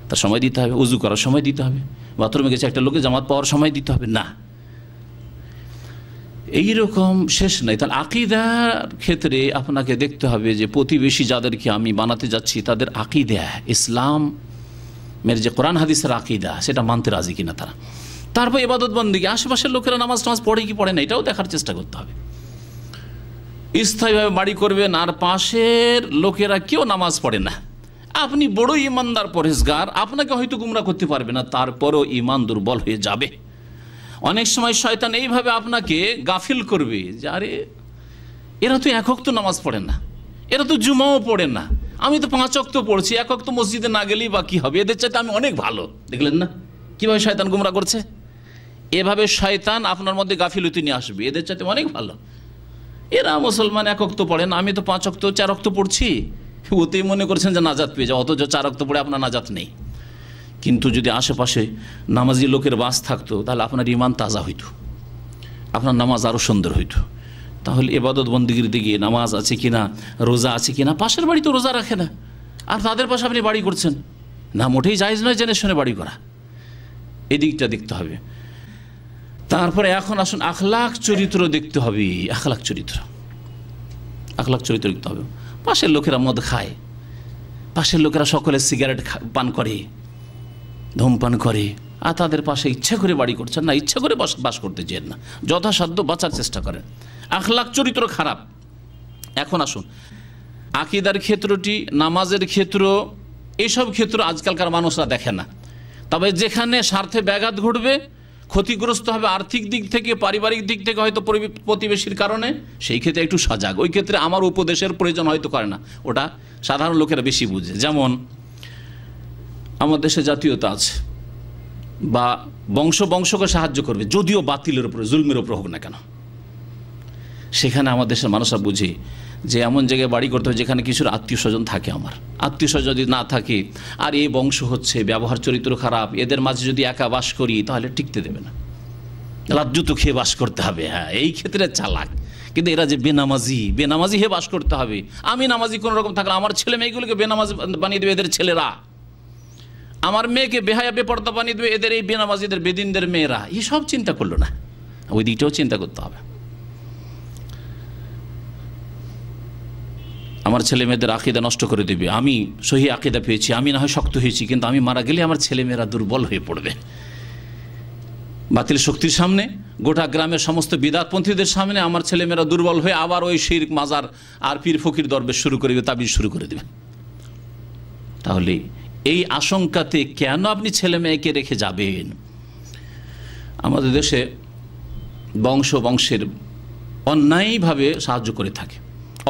তার সময় দিতে হবে, উযু করার সময় দিতে হবে, বাথরুমে গেছে একটা লোকে জামাত পাওয়ার সময় দিতে হবে না। এইরকম শেষ নাই। তাহলে আকীদার ক্ষেত্রে আপনাকে দেখতে হবে যে প্রতিবেশী যাদেরকে আমি বানাতে যাচ্ছি তাদের আকীদা, ইসলামের যে কোরআন হাদিসের আকীদা, সেটা মানতে রাজি কিনা তারা। তারপর ইবাদত বন্দেগী, আশেপাশের লোকেরা নামাজ পড়ে কি পড়ে না, এটাও দেখার চেষ্টা করতে হবে। স্থায়ীভাবে বাড়ি করবেন আর পাশের লোকেরা কেউ নামাজ পড়ে না, আপনি বড় ইমানদার পরহেজগার, আপনাকে হয়তো গুমরা করতে পারবে না, তারপরও ইমান দুর্বল হয়ে যাবে। অনেক সময় শয়তান এইভাবে আপনাকে গাফিল করবে যে আরে এরা তো 1 ওয়াক্ত নামাজ পড়ে না, এরা তো জুমাও পড়ে না, আমি তো 5 ওয়াক্ত পড়ছি, 1 ওয়াক্ত মসজিদে না গেলেই বা কী হবে, এদের চাইতে আমি অনেক ভালো। দেখলেন না কীভাবে শয়তান গুমরা করছে? এভাবে শয়তান আপনার মধ্যে গাফিলতি নিয়ে আসবে, এদের চাইতে অনেক ভালো, এরা মুসলমান 1 ওয়াক্ত পড়ে না, আমি তো 5 ওয়াক্ত 4 ওয়াক্ত পড়ছি, ওতেই মনে করছেন যে নাজাত পেয়ে যাও, অথচ 4 ওয়াক্ত পড়ে আপনার নাজাত নেই। কিন্তু যদি আশেপাশে নামাজি লোকের বাস থাকতো, তাহলে আপনার ইমান তাজা হইত, আপনার নামাজ আরও সুন্দর হইত। তাহলে ইবাদত বন্দেগীর দিকে নামাজ আছে কিনা, রোজা আছে কিনা, পাশের বাড়ি তো রোজা রাখে না, আর তাদের পাশে আপনি বাড়ি করছেন না, মোটেই জায়েজ নয় জেনে শুনে বাড়ি করা, এদিকটা দেখতে হবে। তারপরে এখন আসুন আখলাক চরিত্র দেখতে হবে, আখলাক চরিত্র দেখতে হবে। পাশের লোকেরা মদ খায়, পাশের লোকেরা সকলে সিগারেট পান করে, ধূমপান করে, আর তাদের পাশে ইচ্ছা করে বাড়ি করছেন না, ইচ্ছা করে বাস করতে চেন না, যথাসাধ্য বাঁচার চেষ্টা করেন। আখলাক চরিত্র খারাপ। এখন আসুন আকীদার ক্ষেত্রটি, নামাজের ক্ষেত্র, এইসব ক্ষেত্র আজকালকার মানুষরা দেখে না। তবে যেখানে স্বার্থে ব্যাঘাত ঘটবে, ক্ষতিগ্রস্ত হবে আর্থিক দিক থেকে, পারিবারিক দিক থেকে, হয়তো প্রতিবেশীর কারণে, সেই ক্ষেত্রে একটু সজাগ। ওই ক্ষেত্রে আমার উপদেশের প্রয়োজন হয়তো করে না, ওটা সাধারণ লোকেরা বেশি বুঝে। যেমন আমার দেশে জাতীয়তা আছে বা বংশকে সাহায্য করবে, যদিও বাতিলের উপরে, জুলমের উপরে হোক না কেন, সেখানে আমার দেশের মানুষরা বুঝে যে এমন জায়গায় বাড়ি করতে হবে যেখানে কিছুর আত্মীয় স্বজন থাকে। আমার আত্মীয় স্বজন যদি না থাকে, আর এই বংশ হচ্ছে ব্যবহার চরিত্র খারাপ, এদের মাঝে যদি একা বাস করি তাহলে টিকতে দেবে না, লাজ্জুত খেয়ে বাস করতে হবে। হ্যাঁ, এই ক্ষেত্রে চালাক। কিন্তু এরা যে বেনামাজি হয়ে বাস করতে হবে, আমি নামাজি কোনো রকম থাকলে আমার ছেলে মেয়েগুলোকে বেনামাজি বানিয়ে দেবে এদের ছেলেরা, আমার মেয়েকে বেহায়া বেপর্দা বানিয়ে দেবে এদের এই বেনামাজিদের বেদিনদের মেয়েরা। এইসব চিন্তা করলো না, ওই দিকটাও চিন্তা করতে হবে। আমার ছেলে মেয়েদের আকীদা নষ্ট করে দেবে, আমি সহি আকীদা পেয়েছি, আমি না হয় শক্ত হয়েছি, কিন্তু আমি মারা গেলে আমার ছেলে মেয়েরা দুর্বল হয়ে পড়বে। বাতিল শক্তির সামনে, গোটা গ্রামের সমস্ত বিদাতপন্থীদের সামনে আমার ছেলে মেয়েরা দুর্বল হয়ে আবার ওই শিরক, মাজার আর পীর ফকির দরবেশ শুরু করে দেবে, তাবিজ শুরু করে দেবে। তাহলে এই আশঙ্কাতে কেন আপনি ছেলে মেয়েকে রেখে যাবেন? আমাদের দেশে বংশের অন্যায়ভাবে সাহায্য করে থাকে।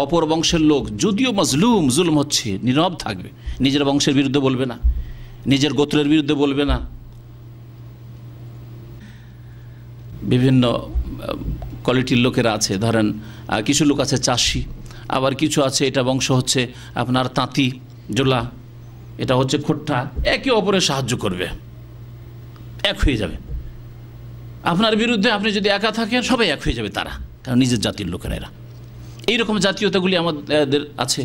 অপর বংশের লোক যদিও জুলুম হচ্ছে, নীরব থাকবে, নিজের বংশের বিরুদ্ধে বলবে না, নিজের গোত্রের বিরুদ্ধে বলবে না। বিভিন্ন কোয়ালিটির লোকেরা আছে, ধরেন কিছু লোক আছে চাষি, আবার কিছু আছে এটা বংশ হচ্ছে আপনার তাঁতি জোলা, এটা হচ্ছে খোট্টা, একে অপরের সাহায্য করবে, এক হয়ে যাবে। আপনার বিরুদ্ধে আপনি যদি একা থাকেন, সবাই এক হয়ে যাবে তারা, কারণ নিজের জাতির লোকেরা এরা। এইরকম জাতীয়তাগুলি আমাদের আছে।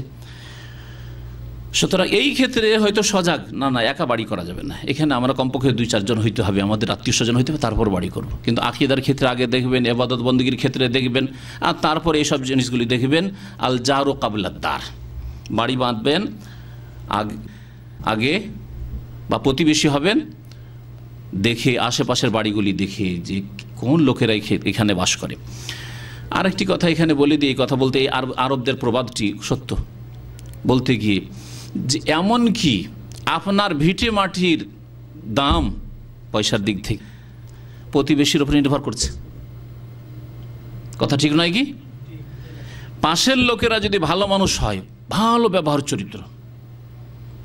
সুতরাং এই ক্ষেত্রে হয়তো সজাগ, না একা বাড়ি করা যাবে না, এখানে আমরা কমপক্ষে 2-4 জন হইতে হবে, আমাদের আত্মীয় স্বজন হইতে হবে, তারপর বাড়ি করব। কিন্তু আকীদার ক্ষেত্রে আগে দেখবেন, ইবাদত বন্দেগীর ক্ষেত্রে দেখবেন, আর তারপরে এইসব জিনিসগুলি দেখবেন। আল জারু কাবলা দার, বাড়ি বাঁধবেন আগে, বা প্রতিবেশী হবেন দেখে, আশেপাশের বাড়িগুলি দেখে যে কোন লোকেরা এখানে বাস করে। আরেকটি কথা এখানে বলে দিই, এই কথা বলতে এই আরবদের প্রবাদটি সত্য বলতে গিয়ে, যে এমন কি আপনার ভিটে মাটির দাম পয়সার দিক থেকে প্রতিবেশীর উপর নির্ভর করছে। কথা ঠিক নয় কি? পাশের লোকেরা যদি ভালো মানুষ হয়, ভালো ব্যবহার চরিত্র,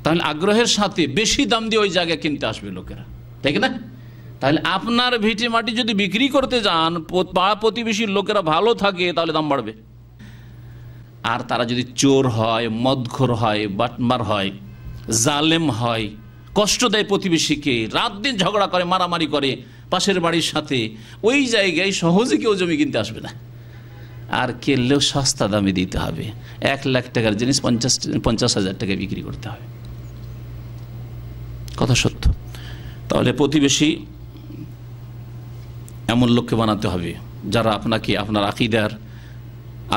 তাহলে আগ্রহের সাথে বেশি দাম দিয়ে ওই জায়গায় কিনতে আসবে লোকেরা, ঠিক না? তাহলে আপনার ভিটে মাটি যদি বিক্রি করতে যান, প্রতিবেশীর লোকেরা ভালো থাকে, তাহলে দাম বাড়বে। আর তারা যদি চোর হয়, মদখোর হয়, বাটমার হয়, জালেম হয়, কষ্ট দেয় প্রতিবেশীকে, রাত দিন ঝগড়া করে, মারামারি করে পাশের বাড়ির সাথে, ওই জায়গায় সহজে কেউ জমি কিনতে আসবে না। আর কিনলেও সস্তা দামে দিতে হবে। 1 লাখ টাকার জিনিস 50,000 টাকায় বিক্রি করতে হবে। কথা সত্য। তাহলে প্রতিবেশী এমন লোককে বানাতে হবে যারা আপনাকে আপনার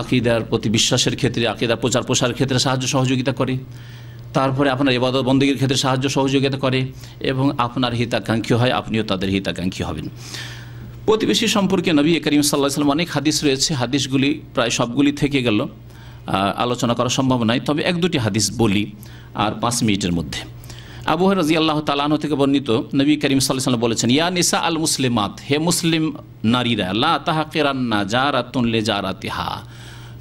আকিদার প্রতি বিশ্বাসের ক্ষেত্রে, আকিদার প্রচার প্রসারের ক্ষেত্রে সাহায্য সহযোগিতা করে, তারপরে আপনার ইবাদত বন্দেগীর ক্ষেত্রে সাহায্য সহযোগিতা করে, এবং আপনার হিতাকাঙ্ক্ষী হয়, আপনিও তাদের হিতাকাঙ্ক্ষী হবেন। প্রতিবেশী সম্পর্কে নবী করিম সাল্লাল্লাহু আলাইহি ওয়াসাল্লাম অনেক হাদিস রয়েছে, হাদিসগুলি প্রায় সবগুলি থেকে গেল, আলোচনা করা সম্ভব নয়, তবে 1-2টি হাদিস বলি আর 5 মিনিটের মধ্যে। আবু হুরায়রা রাদিয়াল্লাহু তাআলা আনহু থেকে বর্ণিত, নবী করিম সাল্লাল্লাহু আলাইহি ওয়াসাল্লাম বলেছেন, ইয়া নিসা আল মুসলিমাত, হে মুসলিম নারীরা, লা তাহকিরান্না জারাতুন লিজারাতিহা,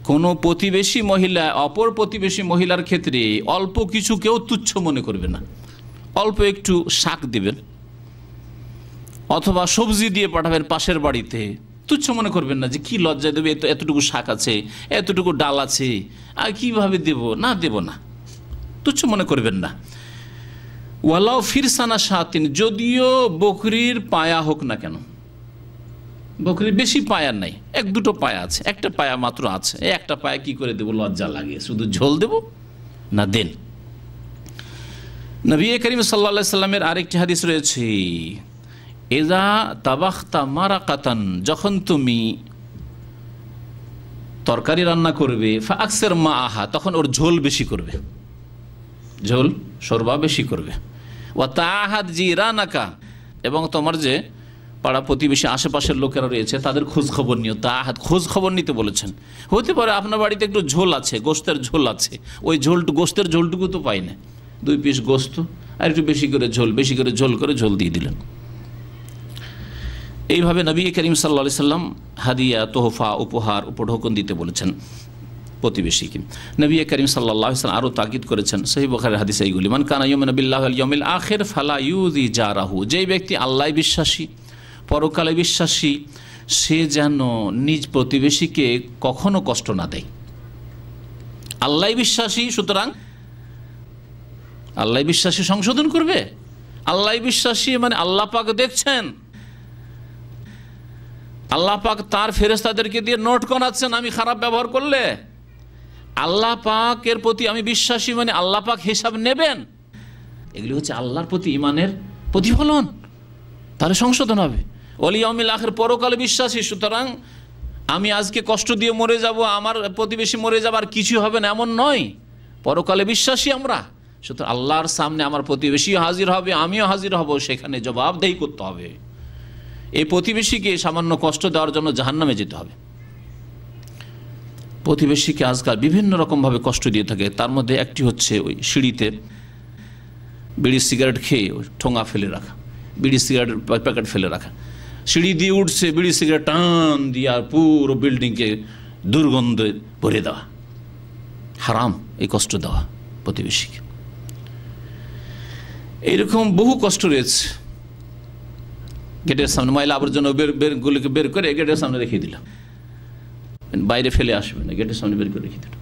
কোনো প্রতিবেশী মহিলা অপর প্রতিবেশী মহিলার ক্ষেত্রে অল্প কিছু কেউ তুচ্ছ মনে করবে না। অল্প একটু শাক দিবেন অথবা সবজি দিয়ে পাঠাবেন পাশের বাড়িতে, তুচ্ছ মনে করবেন না যে কি লজ্জা দেবে, এতটুকু শাক আছে, এতটুকু ডাল আছে, আর কিভাবে দেব না, তুচ্ছ মনে করবেন না। ওয়ালাও ফিরসানা শাতিন, যদিও বকরির পায়া হোক না কেন, বকরির বেশি পায়া নাই, 1-2টো পায়া আছে, একটা পায়া মাত্র আছে, একটা পায়া কি করে দেব, লজ্জা লাগে, শুধু ঝোল দেব না, দেন। নবী করিম সাল্লাল্লাহু আলাইহি সাল্লামের আরেকটি হাদিস রয়েছে, এজা তাবাখতা মারাকাতান, যখন তুমি তরকারি রান্না করবে, ফাকসির মাআহা, তখন ওর ঝোল বেশি করবে, ঝোল শরবা বেশি করবে। ওয়া তাআহাদ জিরানাকা, এবং তোমার যে পাড়া প্রতিবেশী আশেপাশের লোকেরা রয়েছে তাদের খোঁজ খবর নিও। তাআহাদ, খোঁজ খবর নিতে বলেছেন। হতে পারে আপনার বাড়িতে একটু ঝোল আছে, গোশতের ঝোল আছে, ওই গোশতের ঝোলটুকু তো পাই না, 2 পিস গোশত আর একটু বেশি করে ঝোল দিয়ে দিলেন। এইভাবে নবী করিম সাল্লাল্লাহু আলাইহি সাল্লাম হাদিয়া, তোহফা, উপহার, উপঢৌকন দিতে বলেছেন প্রতিবেশীকে। নবী করিম সাল্লাল্লাহু আলাইহি সাল্লাম আরও তাকিদ করেছেন, সহিহ বুখারীর হাদিস এইগুলি, মান কানা ইউমিনু বিল্লাহি ওয়াল ইয়াউমিল আখির ফালা ইউযি জারাহু, যেই ব্যক্তি আল্লাহ বিশ্বাসী, পরকালে বিশ্বাসী, সে যেন নিজ প্রতিবেশীকে কখনো কষ্ট না দেয়। আল্লাহ বিশ্বাসী, সুতরাং আল্লাহ বিশ্বাসী সংশোধন করবে। আল্লাহ বিশ্বাসী মানে আল্লাহ পাক দেখছেন, আল্লাহ পাক তার ফেরেশতাদেরকে দিয়ে নোট করাচ্ছেন আমি খারাপ ব্যবহার করলে। আল্লাহ পাকের প্রতি আমি বিশ্বাসী মানে আল্লাহ পাক হিসাব নেবেন। এগুলি হচ্ছে আল্লাহর প্রতি ঈমানের প্রতিফলন, তাহলে সংশোধন হবে। ওয়াল ইয়াউমিল আখির, পরকালে বিশ্বাসী, সুতরাং আমি আজকে কষ্ট দিয়ে মরে যাব, আমার প্রতিবেশী মরে যাবে, আর কিছু হবে না এমন নয়। পরকালে বিশ্বাসী আমরা, সুতরাং আল্লাহর সামনে আমার প্রতিবেশী হাজির হবে, আমিও হাজির হব, সেখানে জবাবদেহি করতে হবে। এই প্রতিবেশীকে সামান্য কষ্ট দেওয়ার জন্য জাহান্নামে যেতে হবে। প্রতিবেশীকে আজকাল বিভিন্ন রকমভাবে কষ্ট দিয়ে থাকে, তার মধ্যে একটি হচ্ছে ওই সিঁড়িতে বিড়ি সিগারেট খেয়ে ঠোঙা ফেলে রাখা, বিড়ি সিগারেটের প্যাকেট ফেলে রাখা, সিঁড়ি দিয়ে উঠছে বিড়ি সিগারেট টান দিয়ে আর পুরো বিল্ডিংকে দুর্গন্ধে ভরে দেওয়া, হারাম এই কষ্ট দেওয়া প্রতিবেশীকে। এইরকম বহু কষ্ট রয়েছে। গেটের সামনে ময়লা আবর্জনা গুলিকে বের করে গেটের সামনে রেখে দিলাম, বাইরে ফেলে আসবে না, গেটের সামনে বের করে রেখে দিলাম,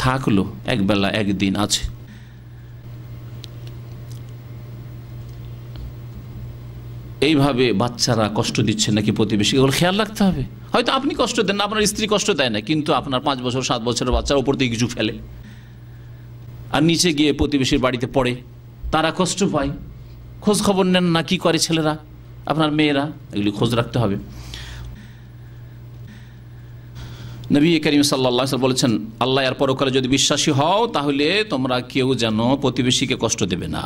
থাকলো একবেলা একদিন আছে। এইভাবে বাচ্চারা কষ্ট দিচ্ছে নাকি প্রতিবেশী, ওগুলো খেয়াল রাখতে হবে। হয়তো আপনি কষ্ট দেন না, আপনার স্ত্রী কষ্ট দেয় না, কিন্তু আপনার 5 বছর 7 বছরের বাচ্চার ওপর দিয়ে কিছু ফেলে, আর নিচে গিয়ে প্রতিবেশীর বাড়িতে পড়ে, তারা কষ্ট পায়, খোঁজ খবর নেন না, কি করে ছেলেরা, আপনার মেয়েরা, এগুলি খোঁজ রাখতে হবে। নবী করিম সাল্লাল্লাহু আলাইহি ওয়াসাল্লাম বলেছেন, আল্লাহ আর পরকালে যদি বিশ্বাসী হও তাহলে তোমরা কেউ যেন প্রতিবেশীকে কষ্ট দেবে না।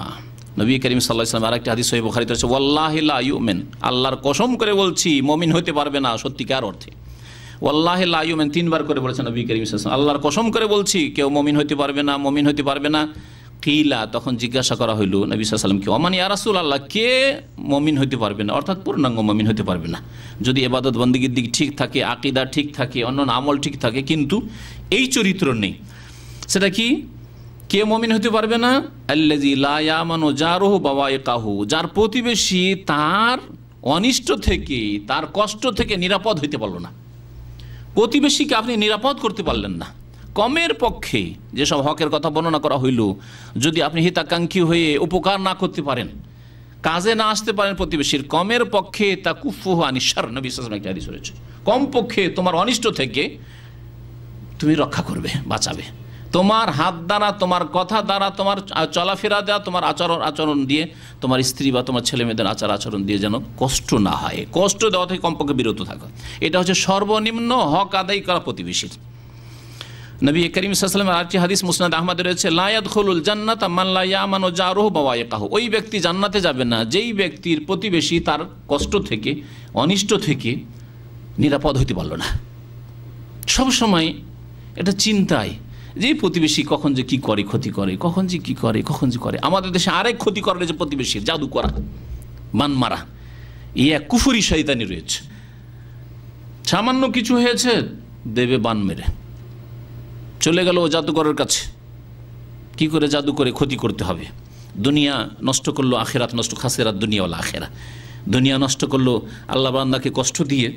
নবী করিম সাল্লাল্লাহু আলাইহি ওয়াসাল্লাম আরেকটি হাদিস সহিহ বুখারীতে আছে, ওয়াল্লাহি লা ইউমিন, আল্লাহর কসম করে বলছি মুমিন হতে পারবে না সত্যিকার অর্থে। ওয়াল্লাহি লা ইউমিন 3 বার করে বলেছেন নবী করিম সাল্লাল্লাহু আলাইহি ওয়াসাল্লাম, আল্লাহর কসম করে বলছি কেউ মুমিন হতে পারবে না, মুমিন হতে পারবে না। কিলা, তখন জিজ্ঞাসা করা হইল নবী সাল্লাল্লাহু আলাইহি ওয়াসাল্লাম কে, ওমান ইয়া রাসূলুল্লাহ, কে মুমিন হতে পারবে না, অর্থাৎ পূর্ণাঙ্গ মুমিন হতে পারবে না, যদি ইবাদত বন্দেগীর দিক ঠিক থাকে, আকীদা ঠিক থাকে, অন্যান্য আমল ঠিক থাকে, কিন্তু এই চরিত্র নেই। সেটা কি, কে মুমিন হতে পারবে না? আল্লাযী লা ইয়ামানু জারুহু বাওয়াইকাহু, যার প্রতিবেশী তার অনিষ্ট থেকে, তার কষ্ট থেকে নিরাপদ হইতে পারল না। প্রতিবেশীকে আপনি নিরাপদ করতে পারলেন না। কমের পক্ষে যেসব হকের কথা বর্ণনা করা হইল, যদি আপনি হিতাকাঙ্ক্ষী হয়ে উপকার না করতে পারেন, কাজে না আসতে পারেন প্রতিবেশীর, কমের পক্ষে তা কুফুহু আনিশার, নবী সাল্লাল্লাহু আলাইহি ওয়াসাল্লাম একটা হাদিস রয়েছে, কম পক্ষে তোমার অনিষ্ট থেকে তুমি রক্ষা করবে, বাঁচাবে। তোমার হাত দ্বারা, তোমার কথা দ্বারা, তোমার চলাফেরা দ্বারা, তোমার আচরণ দিয়ে, তোমার স্ত্রী বা তোমার ছেলে মেয়েদের আচরণ দিয়ে যেন কষ্ট না হয়, কষ্ট দেওয়া থেকে কমপক্ষে বিরত থাকা। এটা হচ্ছে সর্বনিম্ন হক আদায় করা প্রতিবেশীর। নবী করিম সাল্লাল্লাহু আলাইহি ওয়াসাল্লামের আরেকটি হাদিস মুসনাদ আহমদে রয়েছে, লা ইয়াদখুলুল জান্নাতা মান লা ইয়ামানু জারুহু বাওয়াইকাহু, ওই ব্যক্তি জান্নাতে যাবে না যেই ব্যক্তির প্রতিবেশী তার কষ্ট থেকে, অনিষ্ট থেকে নিরাপদ হইতে পারল না। সব সময় এটা চিন্তায় যে প্রতিবেশী কখন যে কি করে, ক্ষতি করে, কখন যে কি করে, কখন যে করে। আমাদের দেশে আরেক ক্ষতি করে যে প্রতিবেশীর, জাদু করা, মান মারা, এই এক কুফরি শয়তানি রয়েছে। সামান্য কিছু হয়েছে, দেবে বান মেরে, চলে গেল ও জাদুকরের কাছে, কি করে জাদু করে ক্ষতি করতে হবে। দুনিয়া নষ্ট করলো, আখেরাত নষ্ট, খাসেরাত দুনিয়া ওয়াল আখেরা। দুনিয়া নষ্ট করলো আল্লাহ বান্দাকে কষ্ট দিয়ে,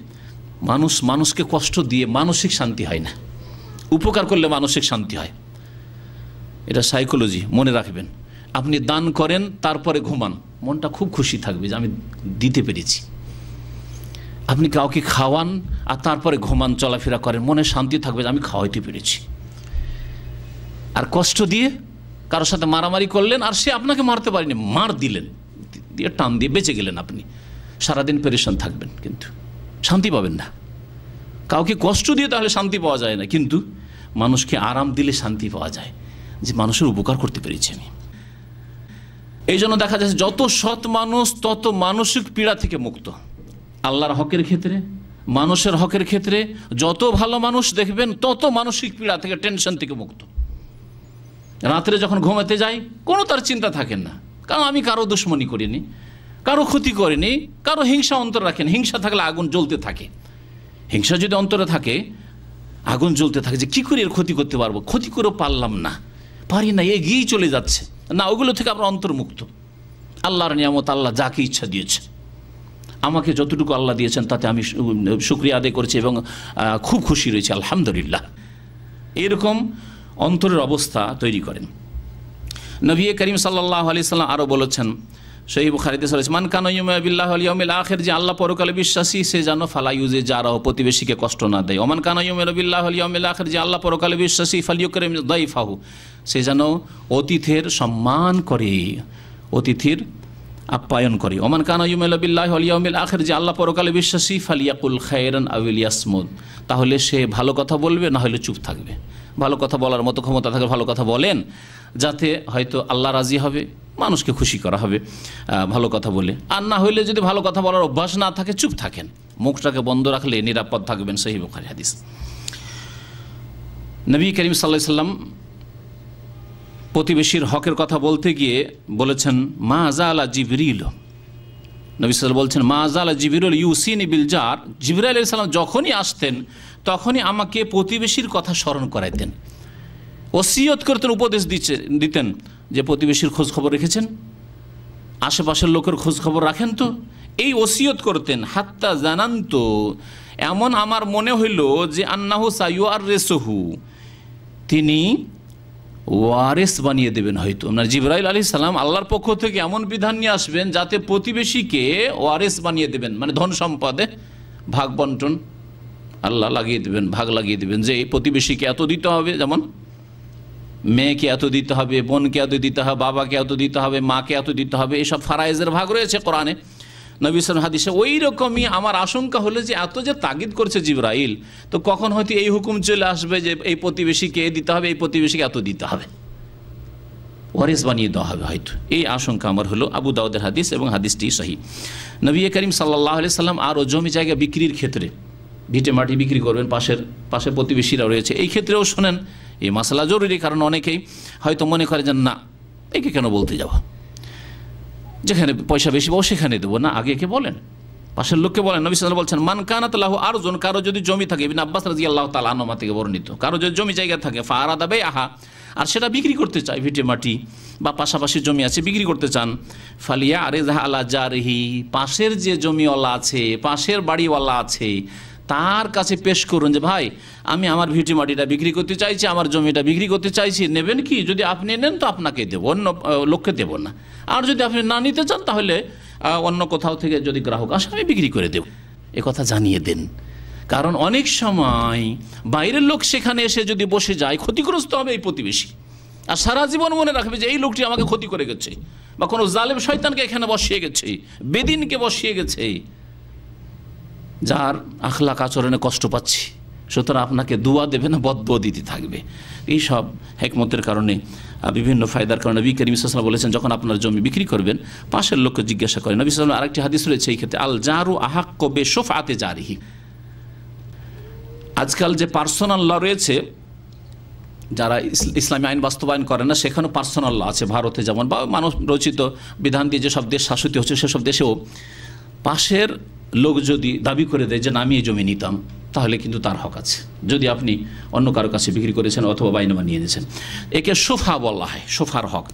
মানুষকে কষ্ট দিয়ে মানসিক শান্তি হয় না, উপকার করলে মানসিক শান্তি হয়। এটা সাইকোলজি, মনে রাখবেন। আপনি দান করেন, তারপরে ঘুমান, মনটা খুব খুশি থাকবে যে আমি দিতে পেরেছি। আপনি কাউকে খাওয়ান আর তারপরে ঘুমান, চলাফেরা করেন, মনে শান্তি থাকবে যে আমি খাওয়াইতে পেরেছি। আর কষ্ট দিয়ে কারোর সাথে মারামারি করলেন, আর সে আপনাকে মারতে পারেনি, মার দিলেন, দিয়ে টান দিয়ে বেঁচে গেলেন, আপনি সারাদিন পেরেশান থাকবেন, কিন্তু শান্তি পাবেন না। কাউকে কষ্ট দিয়ে তাহলে শান্তি পাওয়া যায় না, কিন্তু মানুষকে আরাম দিলে শান্তি পাওয়া যায়, যে মানুষের উপকার করতে পেরেছি আমি। এই জন্য দেখা যাচ্ছে যত সৎ মানুষ তত মানসিক পীড়া থেকে মুক্ত। আল্লাহর হকের ক্ষেত্রে, মানুষের হকের ক্ষেত্রে যত ভালো মানুষ দেখবেন তত মানসিক পীড়া থেকে, টেনশন থেকে মুক্ত। রাত্রে যখন ঘুমাতে যাই কোনো তার চিন্তা থাকেন না, কারণ আমি কারো দুশ্মনী করিনি, কারো ক্ষতি করিনি, কারো হিংসা অন্তরে রাখেন। হিংসা থাকলে আগুন জ্বলতে থাকে, হিংসা যদি অন্তরে থাকে আগুন জ্বলতে থাকে, যে কী করে এর ক্ষতি করতে পারবো, ক্ষতি করেও পারলাম না, পারি না, এগিয়েই চলে যাচ্ছে না, ওগুলো থেকে আমরা অন্তর্মুক্ত। আল্লাহর নিয়ামত, আল্লাহ যাকে ইচ্ছা দিয়েছে, আমাকে যতটুকু আল্লাহ দিয়েছেন তাতে আমি শুকরিয়া আদায় করেছি এবং খুব খুশি রয়েছি, আলহামদুলিল্লাহ। এরকম অন্তরের অবস্থা তৈরি করেন। নবী করিম সাল্লাল্লাহু আলাইহি ওয়াসাল্লাম আরও বলেছেন, সহিহ বুখারীতে রয়েছে, মান কানা ইউমিনু বিল্লাহি ওয়াল ইয়াউমিল আখির, যে আল্লাহ পরকালে বিশ্বাসী সে যেন ফালা ইউজি জারাহু, প্রতিবেশীকে কষ্ট না দেয়। ওমান কানা ইউমিনু বিল্লাহি ওয়াল ইয়াউমিল আখির, যে আল্লাহ পরকালে বিশ্বাসী ফালিয়ুকরিম দাইফাহু, সে যেন অতিথির সম্মান করে, অতিথির আপ্যায়ন করে। ওমান কানা ইউমিনু বিল্লাহি ওয়াল ইয়াউমিল আখির, যে আল্লাহ পরকালে বিশ্বাসী ফালিয়াকুল খায়রান আও লিয়াসমুদ, তাহলে সে ভালো কথা বলবে, না হলে চুপ থাকবে। ভালো কথা বলার মতো ক্ষমতা থাকে, ভালো কথা বলেন, যাতে হয়তো আল্লাহ রাজি হবে, মানুষকে খুশি করা হবে ভালো কথা বলে। আর না হইলে যদি ভালো কথা বলার অভ্যাস না থাকে, চুপ থাকেন, মুখটাকে বন্ধ রাখলে নিরাপদ থাকবেন। সহিহ বুখারী হাদিস। নবী করিম সাল্লাল্লাহু আলাইহি ওয়াসাল্লাম প্রতিবেশীর হকের কথা বলতে গিয়ে বলেছেন, মা জালা জিবরিল, নবী সাল্লাল্লাহু বলছেন, মা জালা জিবরিল ইউসিনি বিল জার, জিবরাইল আলাইহিস সালাম যখনই আসতেন তখনই আমাকে প্রতিবেশীর কথা স্মরণ করাইতেন, ওসিয়ত করতেন, উপদেশ দিতেন যে প্রতিবেশীর খোঁজ খবর রেখেছেন, আশেপাশের লোকের খোঁজ খবর রাখেন তো, এই ওসিয়ত করতেন। হাত্তা জানান্ত, এমন আমার মনে হইল যে আন্নাহু সাইয়ুআররিসুহু, তিনি ওয়ারিস বানিয়ে দেবেন। হয়তো আপনার জিবরাইল আলাইহিস সালাম আল্লাহর পক্ষ থেকে এমন বিধান নিয়ে আসবেন যাতে প্রতিবেশীকে ওয়ারিস বানিয়ে দেবেন, মানে ধন সম্পদে ভাগ বন্টন আল্লাহ লাগিয়ে দেবেন, ভাগ লাগিয়ে দেবেন, যে এই প্রতিবেশীকে এত দিতে হবে, যেমন মেয়েকে এত দিতে হবে, বোনকে এত দিতে হবে, বাবাকে এত দিতে হবে, মাকে এত দিতে হবে, এসব ফারায়েজের ভাগ রয়েছে কোরআনে, নবী সাল্লাল্লাহু আলাইহি হাদিসে। ওই রকমই আমার আশঙ্কা হলো যে এত যে তাগিদ করছে জিবরাইল, তো কখন হয়তো এই হুকুম চলে আসবে যে এই প্রতিবেশীকে দিতে হবে, এই প্রতিবেশীকে এত দিতে হবে, ওয়ারিস বানিয়ে দেওয়া হবে হয়তো, এই আশঙ্কা আমার হলো। আবু দাউদের হাদিস এবং হাদিসটি সহিহ। নবী করিম সাল্লাল্লাহু আলাইহি সাল্লাম আরও জমি জায়গা বিক্রির ক্ষেত্রে, ভিটে মাটি বিক্রি করবেন, পাশের প্রতিবেশীরা রয়েছে, এই ক্ষেত্রেও শোনেন এই মাসলা জরুরি, কারণ অনেকেই হয়তো মনে করে যে না, একে কেন বলতে যাব, যেখানে পয়সা বেশি পাবো সেখানে দেবো না, আগে একে বলেন, পাশের লোককে বলেন। নবী সাল্লাল্লাহু আলাইহি ওয়াসাল্লাম বলছেন, মান কানাত লাহু আরজুন, কারো যদি জমি থাকে, ইবনে আব্বাস রাদিয়াল্লাহু তাআলা আনহুমা থেকে বর্ণিত, কারো যদি জমি জায়গা থাকে, ফারাদা বাইআহা, আর সেটা বিক্রি করতে চায়, ভিটে মাটি বা পাশাপাশি জমি আছে বিক্রি করতে চান, ফালিয়া আরিযহা আলা জারিহি, পাশের যে জমিওয়ালা আছে, পাশের বাড়িওয়ালা আছে, তার কাছে পেশ করুন যে ভাই, আমি আমার ভিটে মাটিটা বিক্রি করতে চাইছি, আমার জমিটা বিক্রি করতে চাইছি, নেবেন কি? যদি আপনি নেন তো আপনাকে দেবো, অন্য লোককে দেবো না, আর যদি আপনি না নিতে চান তাহলে অন্য কোথাও থেকে যদি গ্রাহক আসে আমি বিক্রি করে দেব, এ কথা জানিয়ে দেন। কারণ অনেক সময় বাইরের লোক সেখানে এসে যদি বসে যায়, ক্ষতিগ্রস্ত হবে এই প্রতিবেশী, আর সারা জীবন মনে রাখবে যে এই লোকটি আমাকে ক্ষতি করে গেছে, বা কোনো জালেম শয়তানকে এখানে বসিয়ে গেছে, বেদিনকে বসিয়ে গেছে, যার আখলাক আচরণে কষ্ট পাচ্ছি, সুতরাং আপনাকে দুয়া দেবে না, বদদুয়া দিতে থাকবে। এই সব হেকমতের কারণে, বিভিন্ন ফায়দার কারণে নবী করিম সাল্লাল্লাহু আলাইহি ওয়াসাল্লাম বলেছেন, যখন আপনার জমি বিক্রি করবেন পাশের লোককে জিজ্ঞাসা করেন। নবী সাল্লাল্লাহু আলাইহি ওয়াসাল্লাম আরেকটি হাদিস রয়েছে এই ক্ষেত্রে, আল জারু আহাক্কু বিশুফআতি জারিহি। আজকাল যে পার্সোনাল ল রয়েছে, যারা ইসলামী আইন বাস্তবায়ন করে না, সেখানেও পার্সোনাল ল আছে, ভারতে যেমন, বা মানব রচিত বিধান দিয়ে যেসব দেশ শাসিত হচ্ছে সেসব দেশেও পাশের লোক যদি দাবি করে দেয় যে না আমি এই জমি নিতাম, তাহলে কিন্তু তার হক আছে, যদি আপনি অন্য কারো কাছে বিক্রি করেছেন অথবা বাইনামা নিয়ে নিয়েছেন। একে সোফা বলা হয়, সোফার হক।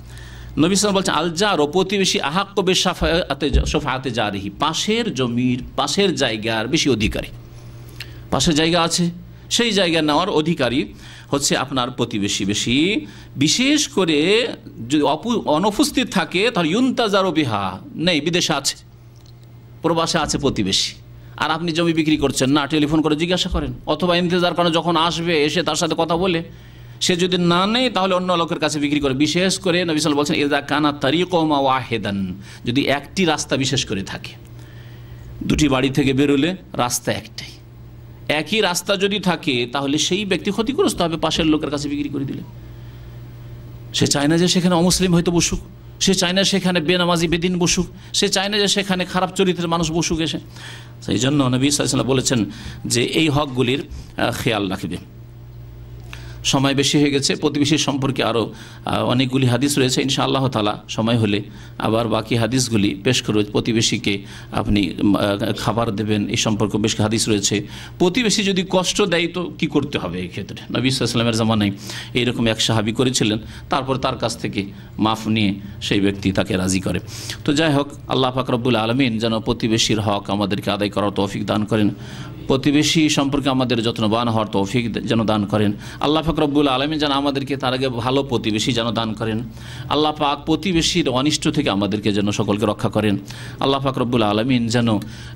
নবী সাল্লাল্লাহু আলাইহি ওয়াসাল্লাম বলছেন, আল জার, ও প্রতিবেশী, আহাক্কু বিশুফআতি জারিহি, পাশের জমির, পাশের জায়গার বেশি অধিকারী, পাশের জায়গা আছে সেই জায়গা নেওয়ার অধিকারী হচ্ছে আপনার প্রতিবেশী বেশি। বিশেষ করে যদি অনুপস্থিত থাকে তাহলে ইউনতাজারু বিহা, নেই, বিদেশে আছে, প্রবাসে আছে প্রতিবেশী, আর আপনি জমি বিক্রি করছেন না, টেলিফোন করে জিজ্ঞাসা করেন, অথবা ইন্তজার করেন যখন আসবে, এসে তার সাথে কথা বলে, সে যদি না নেই তাহলে অন্য লোকের কাছে বিক্রি করে। বিশেষ করে নবী সাল্লাল্লাহু আলাইহি ওয়াসাল্লাম বলছেন, ইযা কানা তারিকুহুমা ওয়াহিদান, যদি একটি রাস্তা বিশেষ করে থাকে, দুটি বাড়ি থেকে বেরোলে রাস্তা একটাই, একই রাস্তা যদি থাকে তাহলে সেই ব্যক্তি ক্ষতিগ্রস্ত হবে পাশের লোকের কাছে বিক্রি করে দিলে। সে চায় না যে সেখানে অমুসলিম হয়তো বসুক, সে চায় না সেখানে বেনামাজি বেদিন বসুক, সে চায় না যে সেখানে খারাপ চরিত্রের মানুষ বসুক এসে। সেই জন্য নবী সাল্লাল্লাহু আলাইহি ওয়াসাল্লাম বলেছেন যে এই হকগুলির খেয়াল রাখবে। সময় বেশি হয়ে গেছে, প্রতিবেশীর সম্পর্কে আরও অনেকগুলি হাদিস রয়েছে, ইনশাআল্লাহ তাআলা সময় হলে আবার বাকি হাদিসগুলি পেশ করে। প্রতিবেশীকে আপনি খাবার দেবেন, এই সম্পর্কে বেশ হাদিস রয়েছে। প্রতিবেশী যদি কষ্ট দেয় তো কী করতে হবে এই ক্ষেত্রে? নবী সাল্লাল্লাহু আলাইহি ওয়াসাল্লামের জামানায় এইরকম এক সাহাবী করেছিলেন, তারপর তার কাছ থেকে মাফ নিয়ে সেই ব্যক্তি তাকে রাজি করে। তো যাই হোক, আল্লাহ পাক রব্বুল আলামিন যেন প্রতিবেশীর হক আমাদেরকে আদায় করার তৌফিক দান করেন, প্রতিবেশী সম্পর্কে আমাদের যত্নবান হওয়ার তৌফিক যেন দান করেন। আল্লাহ পাক রব্বুল আলামিন যেন আমাদেরকে তার আগে ভালো প্রতিবেশী যেন দান করেন। আল্লাহ পাক প্রতিবেশীর অনিষ্ট থেকে আমাদেরকে যেন সকলকে রক্ষা করেন। আল্লাহ পাক রব্বুল আলামিন যেন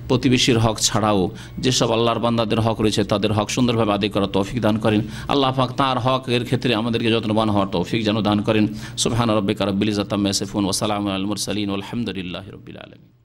প্রতিবেশীর হক ছাড়াও যেসব আল্লাহর বান্দাদের হক রয়েছে তাদের হক সুন্দরভাবে আদায় করার তৌফিক দান করেন। আল্লাহ পাক তার হকের ক্ষেত্রে আমাদেরকে যত্নবান হওয়ার তৌফিক যেন দান করেন। সুবহান রাব্বিকা রাব্বিল ইজ্জাতি আম্মা ইয়াসিফুন ওয়া সালামুন আলাল মুরসালিন ওয়াল হামদুলিল্লাহি রাব্বিল আলামিন।